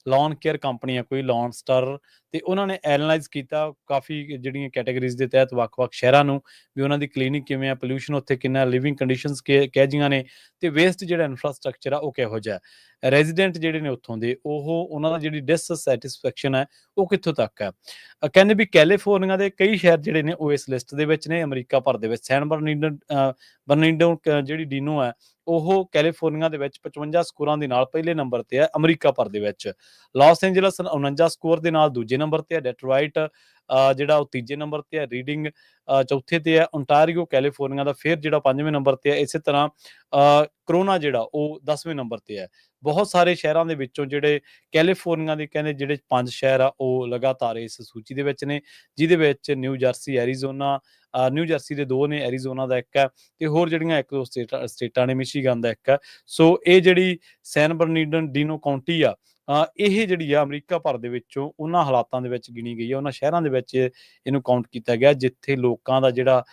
ਲੌਨ ਕੇਅਰ ਕੰਪਨੀ ਆ ਕੋਈ, ਲੌਨ ਸਟਾਰ, ਤੇ ਉਹਨਾਂ ਨੇ ਐਨਾਲਾਈਜ਼ ਕੀਤਾ ਕਾਫੀ ਜਿਹੜੀਆਂ ਕੈਟਾਗਰੀਜ਼ ਦੇ ਤਹਿਤ ਵੱਖ-ਵੱਖ ਸ਼ਹਿਰਾਂ ਨੂੰ, ਵੀ ਉਹਨਾਂ ਦੀ ਕਲੀਨਿਕ ਕਿਵੇਂ ਆ, ਪੋਲਿਊਸ਼ਨ ਉੱਥੇ ਕਿੰਨਾ, ਲਿਵਿੰਗ ਕੰਡੀਸ਼ਨਸ ਕਿਹੋ ਜਿਹੀਆਂ ਨੇ, ਤੇ ਵੇਸਟ ਜਿਹੜਾ ਇਨਫਰਾਸਟ੍ਰਕਚਰ ਆ ਉਹ ਕਿਹੋ ਜਿਹਾ। ਰੈਜ਼ੀਡੈਂਟ ਜਿਹੜੇ ਨੇ ਉੱਥੋਂ ਦੇ, ਉਹਨਾਂ ਦਾ ਜਿਹੜੀ ਡਿਸਸੈਟਿਸਫੈਕਸ਼ਨ ਹੈ ਉਹ ਕਿੱਥੋਂ ਤੱਕ ਹੈ। ਕਹਿੰਦੇ ਵੀ ਕੈਲੀਫੋਰਨੀਆ ਦੇ ਕਈ ਸ਼ਹਿਰ ਜਿਹੜੇ ਨੇ ਉਹ ਇਸ ਲਿਸਟ ਦੇ ਵਿੱਚ ਨੇ। ਅਮਰੀਕਾ ਭਰ ਦੇ ਵਿੱਚ ਸੈਨ ਬਰਨੀਂਡੋ ਜਿਹੜੀ ਡੀਨੋ ਹੈ ਉਹ ਕੈਲੀਫੋਰਨੀਆ ਦੇ ਵਿੱਚ 55 ਸਕੋਰਾਂ ਦੇ ਨਾਲ ਪਹਿਲੇ ਨੰਬਰ ਤੇ ਹੈ ਅਮਰੀਕਾ ਭਰ ਦੇ ਵਿੱਚ। ਲਾਸ ਐਂਜਲਸ 49 ਸਕੋਰ ਦੇ ਨਾਲ ਦੂਜੇ ਨੰਬਰ ਤੇ ਹੈ। ਡੈਟਰੋਇਟ ਜਿਹੜਾ ਉਹ ਤੀਜੇ ਨੰਬਰ ਤੇ ਹੈ। ਰੀਡਿੰਗ ਚੌਥੇ ਤੇ ਹੈ। ਓਨਟਾਰੀਓ ਕੈਲੀਫੋਰਨੀਆ ਦਾ ਫਿਰ ਜਿਹੜਾ 5ਵੇਂ ਨੰਬਰ ਤੇ ਹੈ। ਇਸੇ ਤਰ੍ਹਾਂ ਕਰੋਨਾ ਜਿਹੜਾ ਉਹ 10ਵੇਂ ਨੰਬਰ ਤੇ ਹੈ। ਬਹੁਤ ਸਾਰੇ ਸ਼ਹਿਰਾਂ ਦੇ ਵਿੱਚੋਂ ਜਿਹੜੇ ਕੈਲੀਫੋਰਨੀਆ ਦੇ ਕਹਿੰਦੇ ਜਿਹੜੇ 5 ਸ਼ਹਿਰ ਆ ਉਹ ਲਗਾਤਾਰ ਇਸ ਸੂਚੀ ਦੇ ਵਿੱਚ ਨੇ, ਜਿਹਦੇ ਵਿੱਚ new jersey, Arizona, new jersey ਦੇ 2 ਨੇ, ਐਰੀਜ਼ੋਨਾ ਦਾ 1 ਹੈ, ਤੇ ਹੋਰ ਜਿਹੜੀਆਂ 1-2 ਸਟੇਟਾਂ ਨੇ, ਮਿਸ਼ੀਗਨ ਦਾ 1 ਹੈ। ਸੋ ਇਹ ਜਿਹੜੀ ਸੈਨ ਬਰਨੀਡੋ ਕਾਉਂਟੀ ਆ, ਇਹ ਜਿਹੜੀ ਆ ਅਮਰੀਕਾ ਭਰ ਦੇ ਵਿੱਚੋਂ ਉਹਨਾਂ ਹਾਲਾਤਾਂ ਦੇ ਵਿੱਚ ਗਿਣੀ ਗਈ ਹੈ, ਉਹਨਾਂ ਸ਼ਹਿਰਾਂ ਦੇ ਵਿੱਚ ਇਹਨੂੰ ਕਾਊਂਟ ਕੀਤਾ ਗਿਆ ਜਿੱਥੇ ਲੋਕਾਂ ਦਾ ਜਿਹੜਾ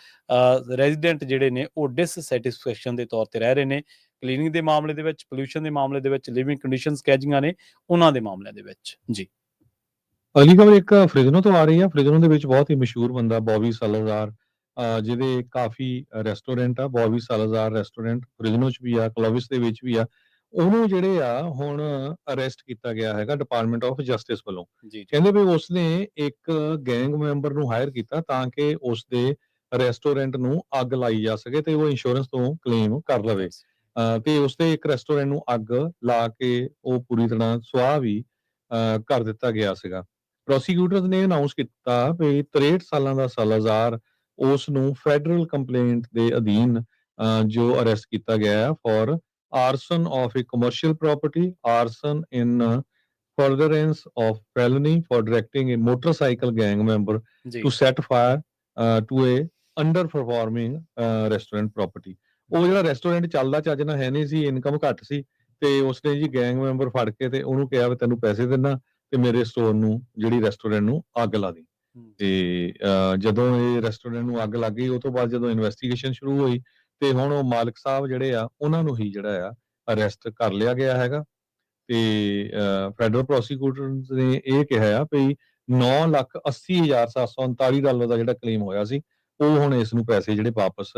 ਰੈਜ਼ੀਡੈਂਟ ਜਿਹੜੇ ਨੇ ਉਹ ਡਿਸਸੈਟਿਸਫੈਕਸ਼ਨ ਦੇ ਤੌਰ ਤੇ ਰਹਿ ਰਹੇ ਨੇ। ਕਲੀਨਿੰਗ ਦੇ ਮਾਮਲੇ ਦੇ ਵਿੱਚ, ਪੋਲਿਊਸ਼ਨ ਦੇ ਮਾਮਲੇ ਦੇ ਵਿੱਚ, ਲਿਵਿੰਗ ਕੰਡੀਸ਼ਨਸ ਕੈਜੀਆਂ ਨੇ ਉਹਨਾਂ ਦੇ ਮਾਮਲਿਆਂ ਦੇ ਵਿੱਚ। ਜੀ। ਅਗਲੀ ਖਬਰ ਇੱਕ ਫ੍ਰਿਜ਼ਨੋ ਤੋਂ ਆ ਰਹੀ ਹੈ। ਫ੍ਰਿਜ਼ਨੋ ਦੇ ਵਿੱਚ ਬਹੁਤ ਹੀ ਮਸ਼ਹੂਰ ਬੰਦਾ ਬੌਬੀ ਸਾਲਾਜ਼ਾਰ, ਜਿਹਦੇ ਕਾਫੀ ਰੈਸਟੋਰੈਂਟ ਆ। ਬੌਬੀ ਸਾਲਾਜ਼ਾਰ ਰੈਸਟੋਰੈਂਟ ਫ੍ਰਿਜ਼ਨੋ 'ਚ ਵੀ ਆ, ਕਲੋਵਿਸ ਦੇ ਵਿੱਚ ਵੀ ਆ। ਉਹਨੂੰ ਜਿਹੜੇ ਆ ਹੁਣ ਅਰੈਸਟ ਕੀਤਾ ਗਿਆ ਹੈਗਾ ਡਿਪਾਰਟਮੈਂਟ ਆਫ ਜਸਟਿਸ ਵੱਲੋਂ। ਜੀ। ਕਹਿੰਦੇ ਵੀ ਉਸਨੇ ਇੱਕ ਗੈਂਗ ਮੈਂਬਰ ਨੂੰ ਹਾਇਰ ਕੀਤਾ ਤਾਂ ਕਿ ਉਸਦੇ ਰੈਸਟੋਰੈਂਟ ਨੂੰ ਅੱਗ ਲਾਈ ਜਾ ਸਕੇ ਤੇ ਉਹ ਇੰਸ਼ੋਰੈਂਸ ਤੋਂ ਕਲੇਮ ਕਰ ਲਵੇ। ਤੇ ਉਸਦੇ ਇੱਕ ਰੈਸਟੋਰੈਂਟ ਨੂੰ ਅੱਗ ਲਾ ਕੇ ਉਹ ਪੂਰੀ ਤਰ੍ਹਾਂ ਸੁਆਹ ਵੀ ਕਰ ਦਿੱਤਾ ਗਿਆ ਸੀਗਾ। ਪ੍ਰੋਸੀਕਿਊਟਰਸ ਨੇ ਅਨਾਉਂਸ ਕੀਤਾ ਵੀ 63 ਸਾਲਾਂ ਦਾ ਸਾਲਾਜ਼ਾਰ, ਉਸ ਨੂੰ ਫੈਡਰਲ ਕੰਪਲੇਂਟ ਦੇ ਅਧੀਨ ਜੋ ਅਰੈਸਟ ਕੀਤਾ ਗਿਆ ਹੈ for arson of a commercial property, arson in furtherance of felony for directing a motorcycle gang member ਜੀ। to set fire to a underperforming restaurant property। ਉਹ ਜਿਹੜਾ ਰੈਸਟੋਰੈਂਟ ਚੱਲਦਾ ਚੱਜ ਨਾਲ ਹੈ ਨਹੀਂ ਸੀ, ਇਨਕਮ ਘੱਟ ਸੀ, ਤੇ ਉਸਨੇ ਜੀ ਗੈਂਗ ਮੈਂਬਰ ਫੜ ਕੇ ਤੇ ਉਹਨੂੰ ਕਿਹਾ ਵੀ ਤੈਨੂੰ ਪੈਸੇ ਦਿੰਨਾ ਤੇ ਮੇਰੇ ਸਟੋਰ ਨੂੰ, ਜਿਹੜੀ ਰੈਸਟੋਰੈਂਟ ਨੂੰ ਅੱਗ ਲਾ ਦੇ। ਤੇ ਜਦੋਂ ਇਹ ਰੈਸਟੋਰੈਂਟ ਨੂੰ ਅੱਗ ਲੱਗ ਗਈ, ਉਹ ਤੋਂ ਬਾਅਦ ਜਦੋਂ ਇਨਵੈਸਟੀਗੇਸ਼ਨ ਸ਼ੁਰੂ ਹੋਈ ਤੇ ਹੁਣ ਉਹ ਮਾਲਕ ਸਾਹਿਬ ਜਿਹੜੇ ਆ ਉਹਨਾਂ ਨੂੰ ਹੀ ਜਿਹੜਾ ਆ ਅਰੈਸਟ ਕਰ ਲਿਆ ਗਿਆ ਹੈਗਾ। ਤੇ ਫੈਡਰਲ ਪ੍ਰੋਸੀਕਿਊਟਰਸ ਨੇ ਇਹ ਕਿਹਾ ਆ ਵੀ $9,80,739 ਦਾ ਜਿਹੜਾ ਕਲੇਮ ਹੋਇਆ ਸੀ, ਉਹ ਹੁਣ ਇਸ ਨੂੰ ਪੈਸੇ ਜਿਹੜੇ ਵਾਪਸ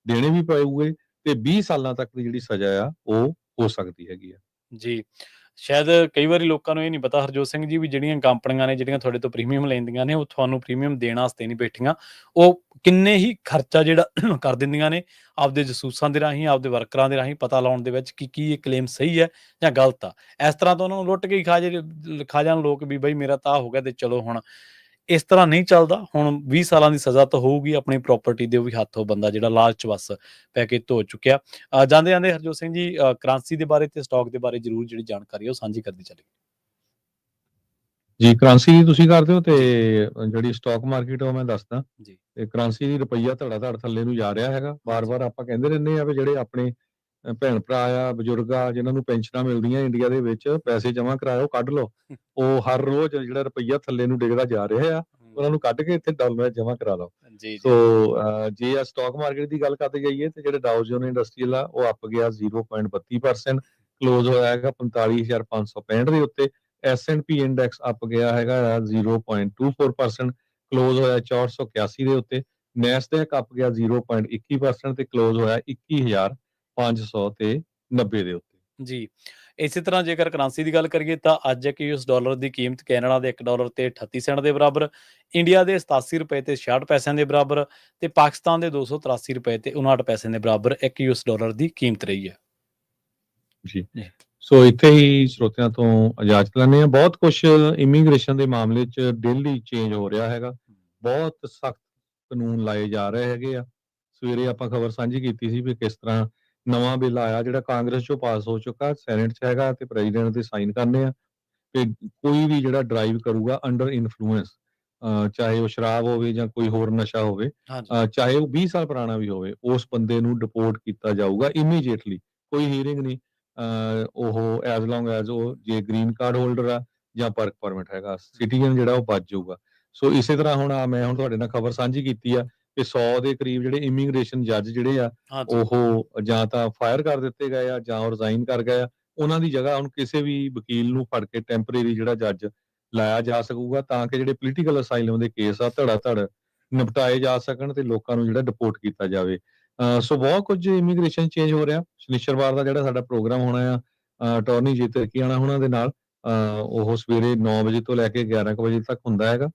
ਦੇਣੇ ਵੀ ਪਊਗੇ ਤੇ 20 ਸਾਲਾਂ ਤੱਕ ਦੀ ਜਿਹੜੀ ਸਜ਼ਾ ਆ ਉਹ ਹੋ ਸਕਦੀ ਹੈਗੀ ਆ। ਜੀ। ਸ਼ਾਇਦ ਕਈ ਵਾਰੀ ਲੋਕਾਂ ਨੂੰ ਇਹ ਨਹੀਂ ਪਤਾ ਹਰਜੋਤ ਸਿੰਘ ਜੀ, ਵੀ ਜਿਹੜੀਆਂ ਕੰਪਨੀਆਂ ਨੇ ਜਿਹੜੀਆਂ ਤੁਹਾਡੇ ਤੋਂ ਪ੍ਰੀਮੀਅਮ ਲੈਂਦੀਆਂ ਨੇ, ਉਹ ਤੁਹਾਨੂੰ ਪ੍ਰੀਮੀਅਮ ਦੇਣ ਵਾਸਤੇ ਨਹੀਂ ਬੈਠੀਆਂ। ਉਹ ਕਿੰਨੇ ਹੀ ਖਰਚਾ ਜਿਹੜਾ ਕਰ ਦਿੰਦੀਆਂ ਨੇ ਆਪਦੇ ਜਸੂਸਾਂ ਦੇ ਰਾਹੀਂ, ਆਪਦੇ ਵਰਕਰਾਂ ਦੇ ਰਾਹੀਂ ਪਤਾ ਲਾਉਣ ਦੇ ਵਿੱਚ ਕਿ ਕੀ ਇਹ ਕਲੇਮ ਸਹੀ ਹੈ ਜਾਂ ਗਲਤ ਆ। ਇਸ ਤਰ੍ਹਾਂ ਤਾਂ ਉਹਨਾਂ ਨੂੰ ਲੁੱਟ ਕੇ ਹੀ ਖਾ ਜਾਣ ਲੋਕ ਵੀ ਬਈ ਮੇਰਾ ਤਾਂ ਹੋ ਗਿਆ ਤੇ ਚਲੋ ਹੁਣ। ਇਸ ਤਰ੍ਹਾਂ ਨਹੀਂ ਚੱਲਦਾ। ਹੁਣ 20 ਸਾਲਾਂ ਦੀ ਸਜ਼ਾ ਤਾਂ ਹੋਊਗੀ। ਆਪਣੀ ਪ੍ਰਾਪਰਟੀ ਦੇ ਵੀ ਹੱਥੋਂ ਬੰਦਾ ਜਿਹੜਾ ਲਾਲਚ ਵੱਸ ਪੈ ਕੇ ਧੋ ਚੁੱਕਿਆ। ਜਾਂਦੇ ਜਾਂਦੇ ਹਰਜੋਤ ਸਿੰਘ ਜੀ, ਕਰੰਸੀ ਦੇ ਬਾਰੇ ਤੇ ਸਟਾਕ ਦੇ ਬਾਰੇ ਜ਼ਰੂਰ ਜਿਹੜੀ ਜਾਣਕਾਰੀ ਹੈ ਉਹ ਸਾਂਝੀ ਕਰਦੀ ਚੱਲੇ। ਜੀ, ਕਰੰਸੀ ਦੀ ਤੁਸੀਂ ਕਰਦੇ ਹੋ ਤੇ ਜਿਹੜੀ ਸਟਾਕ ਮਾਰਕੀਟ ਉਹ ਮੈਂ ਦੱਸਦਾ ਜੀ। ਤੇ ਕਰੰਸੀ ਦੀ ਰੁਪਈਆ ਧੜ ਥੱਲੇ ਨੂੰ ਜਾ ਰਿਹਾ ਹੈਗਾ। ਬਾਰ-ਬਾਰ ਆਪਾਂ ਕਹਿੰਦੇ ਰਹਿੰਦੇ ਆ ਵੀ ਜਿਹੜੇ ਆਪਣੇ ਭੈਣ ਭਰਾ ਆ, ਬਜ਼ੁਰਗ ਆ, ਜਿਨ੍ਹਾਂ ਨੂੰ ਪੈਨਸ਼ਨਾਂ ਮਿਲਦੀਆਂ ਇੰਡੀਆ ਦੇ ਵਿੱਚ, ਪੈਸੇ ਜਮ੍ਹਾਂ ਕਰਾਇਓ, ਕੱਢ ਲਓ। ਉਹ ਹਰ ਰੋਜ਼ ਜਿਹੜਾ ਰੁਪਈਆ ਥੱਲੇ ਨੂੰ ਡਿੱਗਦਾ ਜਾ ਰਿਹਾ ਆ, ਉਹਨਾਂ ਨੂੰ ਕੱਢ ਕੇ ਇੱਥੇ ਡਾਲਰ ਜਮ੍ਹਾਂ ਕਰਾ ਲਓ। ਸੋ ਜੇ ਆ ਸਟਾਕ ਮਾਰਕੀਟ ਦੀ ਗੱਲ ਕਰਦੇ ਜਾਈਏ ਤੇ ਜਿਹੜੇ ਡਾਓ ਜੋਨ ਇੰਡਸਟਰੀਅਲ ਆ ਉਹ ਅੱਪ ਗਿਆ 0.32%, ਕਲੋਜ਼ ਹੋਇਆ ਹੈਗਾ 45,565 ਦੇ ਉੱਤੇ। S&P ਇੰਡੈਕਸ ਅੱਪ ਗਿਆ ਹੈਗਾ 0.24%, ਕਲੋਜ਼ ਹੋਇਆ 481 ਦੇ ਉੱਤੇ। ਨੈਸਡੈਕ ਅੱਪ ਗਿਆ 0.21% ਤੇ ਕਲੋਜ਼ ਹੋਇਆ 21,590 ਦੇ ਉੱਤੇ। ਜੀ। ਇਸੇ ਤਰ੍ਹਾਂ ਜੇਕਰ ਕਰੰਸੀ ਦੀ ਗੱਲ ਕਰੀਏ ਤਾਂ ਅੱਜ ਇੱਕ ਯੂਐਸ ਡਾਲਰ ਦੀ ਕੀਮਤ ਕੈਨੇਡਾ ਦੇ $1 ਤੇ 38 ਸੈਂਟ ਦੇ ਬਰਾਬਰ, ਇੰਡੀਆ ਦੇ 87 ਰੁਪਏ ਤੇ 66 ਪੈਸਿਆਂ ਦੇ ਬਰਾਬਰ ਤੇ ਪਾਕਿਸਤਾਨ ਦੇ 283 ਰੁਪਏ ਤੇ 59 ਪੈਸਿਆਂ ਦੇ ਬਰਾਬਰ ਇੱਕ ਯੂਐਸ ਡਾਲਰ ਦੀ ਕੀਮਤ ਰਹੀ ਹੈ। ਜੀ। ਸੋ ਇੱਥੇ ਹੀ ਸਰੋਤਿਆਂ ਤੋਂ ਇਜਾਜ਼ਤ ਲੈਂਦੇ ਹਾਂ। ਬਹੁਤ ਕੁਛ ਇਮੀਗ੍ਰੇਸ਼ਨ ਦੇ ਮਾਮਲੇ 'ਚ ਡੇਲੀ ਚੇਂਜ ਹੋ ਰਿਹਾ ਹੈਗਾ। ਬਹੁਤ ਸਖਤ ਕਾਨੂੰਨ ਲਾਏ ਜਾ ਰਹੇ ਹੈਗੇ ਆ। ਸਵੇਰੇ ਆਪਾਂ ਖਬਰ ਸਾਂਝੀ ਕੀਤੀ ਸੀ ਵੀ ਕਿਸ ਤਰ੍ਹਾਂ ਨਵਾਂ ਬਿੱਲ ਆਇਆ ਜਿਹੜਾ ਕਾਂਗਰਸ 'ਚੋਂ ਪਾਸ ਹੋ ਚੁੱਕਾ, ਸੈਨੇਟ 'ਚ ਹੈਗਾ ਤੇ ਪ੍ਰੈਜ਼ੀਡੈਂਟ ਦੇ ਸਾਈਨ ਕਰਨੇ ਆ ਤੇ ਕੋਈ ਵੀ ਜਿਹੜਾ ਡਰਾਈਵ ਕਰੂਗਾ ਅੰਡਰ ਇਨਫਲੂਐਂਸ, ਚਾਹੇ ਉਹ ਸ਼ਰਾਬ ਹੋਵੇ ਜਾਂ ਕੋਈ ਹੋਰ ਨਸ਼ਾ ਹੋਵੇ, ਚਾਹੇ ਉਹ 20 ਸਾਲ ਪੁਰਾਣਾ ਵੀ ਹੋਵੇ, ਉਸ ਬੰਦੇ ਨੂੰ ਡਿਪੋਰਟ ਕੀਤਾ ਜਾਊਗਾ ਇਮੀਡੀਏਟਲੀ। ਕੋਈ ਹੀਅਰਿੰਗ ਨਹੀਂ। ਉਹ ਐਜ਼ ਲੌਂਗ ਐਜ਼ ਉਹ ਜੇ ਗ੍ਰੀਨ ਕਾਰਡ ਹੋਲਡਰ ਆ ਜਾਂ ਵਰਕ ਪਰਮਿਟ ਹੈਗਾ, ਸਿਟੀਜ਼ਨ ਜਿਹੜਾ ਉਹ ਬਚ ਜਾਊਗਾ। ਸੋ ਇਸੇ ਤਰ੍ਹਾਂ ਹੁਣ ਮੈਂ ਤੁਹਾਡੇ ਨਾਲ ਖਬਰ ਸਾਂਝੀ ਕੀਤੀ ਆ ਕਿ 100 ਦੇ ਕਰੀਬ ਜਿਹੜੇ ਇਮੀਗ੍ਰੇਸ਼ਨ ਜੱਜ ਜਿਹੜੇ ਆ ਉਹ ਜਾਂ ਤਾਂ ਫਾਇਰ ਕਰ ਦਿੱਤੇ ਗਏ ਆ ਜਾਂ ਉਹ ਰਿਜ਼ਾਈਨ ਕਰ ਗਏ ਆ। ਉਹਨਾਂ ਦੀ ਜਗ੍ਹਾ ਹੁਣ ਕਿਸੇ ਵੀ ਵਕੀਲ ਨੂੰ ਫੜ ਕੇ ਟੈਂਪਰੇਰੀ ਜਿਹੜਾ ਜੱਜ ਲਾਇਆ ਜਾ ਸਕੂਗਾ ਤਾਂ ਕਿ ਜਿਹੜੇ ਪੋਲੀਟੀਕਲ ਅਸਾਈਲਮ ਦੇ ਕੇਸ ਆ ਧੜਾ ਧੜ ਨਿਪਟਾਏ ਜਾ ਸਕਣ ਤੇ ਲੋਕਾਂ ਨੂੰ ਜਿਹੜਾ ਡਿਪੋਰਟ ਕੀਤਾ ਜਾਵੇ। ਸੋ ਬਹੁਤ ਕੁਝ ਇਮੀਗ੍ਰੇਸ਼ਨ ਚੇਂਜ ਹੋ ਰਿਹਾ। ਸ਼ਨੀਚਰਵਾਰ ਦਾ ਜਿਹੜਾ ਸਾਡਾ ਪ੍ਰੋਗਰਾਮ ਹੋਣਾ ਆ ਅਟਾਰਨੀ ਜੀਤ ਰਕੀਆਣਾ ਉਹਨਾਂ ਦੇ ਨਾਲ, ਉਹ ਸਵੇਰੇ 9 ਵਜੇ ਤੋਂ ਲੈ ਕੇ 11 ਵਜੇ ਤੱਕ ਹੁੰਦਾ ਹੈਗਾ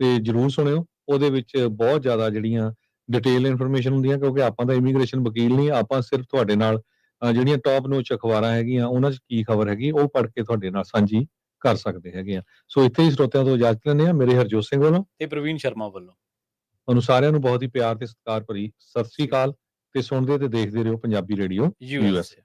ਤੇ ਜਰੂਰ ਸੁਣਿਓ। ਉਹਦੇ ਵਿੱਚ ਬਹੁਤ ਜ਼ਿਆਦਾ ਜਿਹੜੀਆਂ ਡਿਟੇਲ ਇਨਫੋਰਮੇਸ਼ਨ ਹੁੰਦੀਆਂ, ਕਿਉਂਕਿ ਆਪਾਂ ਤਾਂ ਇਮੀਗ੍ਰੇਸ਼ਨ ਵਕੀਲ ਨਹੀਂ, ਆਪਾਂ ਸਿਰਫ ਤੁਹਾਡੇ ਨਾਲ ਜਿਹੜੀਆਂ ਟੌਪ ਨੋਚ ਅਖਬਾਰਾਂ ਹੈਗੀਆਂ ਉਹਨਾਂ 'ਚ ਕੀ ਖਬਰ ਹੈਗੀ ਉਹ ਪੜ੍ਹ ਕੇ ਤੁਹਾਡੇ ਨਾਲ ਸਾਂਝੀ ਕਰ ਸਕਦੇ ਹੈਗੇ ਆ। ਸੋ ਇੱਥੇ ਹੀ ਸਰੋਤਿਆਂ ਤੋਂ ਇਜਾਜ਼ਤ ਲੈਂਦੇ ਆ। ਮੇਰੇ ਹਰਜੋਤ ਸਿੰਘ ਵੱਲੋਂ ਤੇ ਪ੍ਰਵੀਨ ਸ਼ਰਮਾ ਵੱਲੋਂ ਤੁਹਾਨੂੰ ਸਾਰਿਆਂ ਨੂੰ ਬਹੁਤ ਹੀ ਪਿਆਰ ਤੇ ਸਤਿਕਾਰ ਭਰੀ ਸਤਿ ਸ੍ਰੀ ਅਕਾਲ ਤੇ ਸੁਣਦੇ ਤੇ ਦੇਖਦੇ ਰਹੋ ਪੰਜਾਬੀ ਰੇਡੀਓ USA।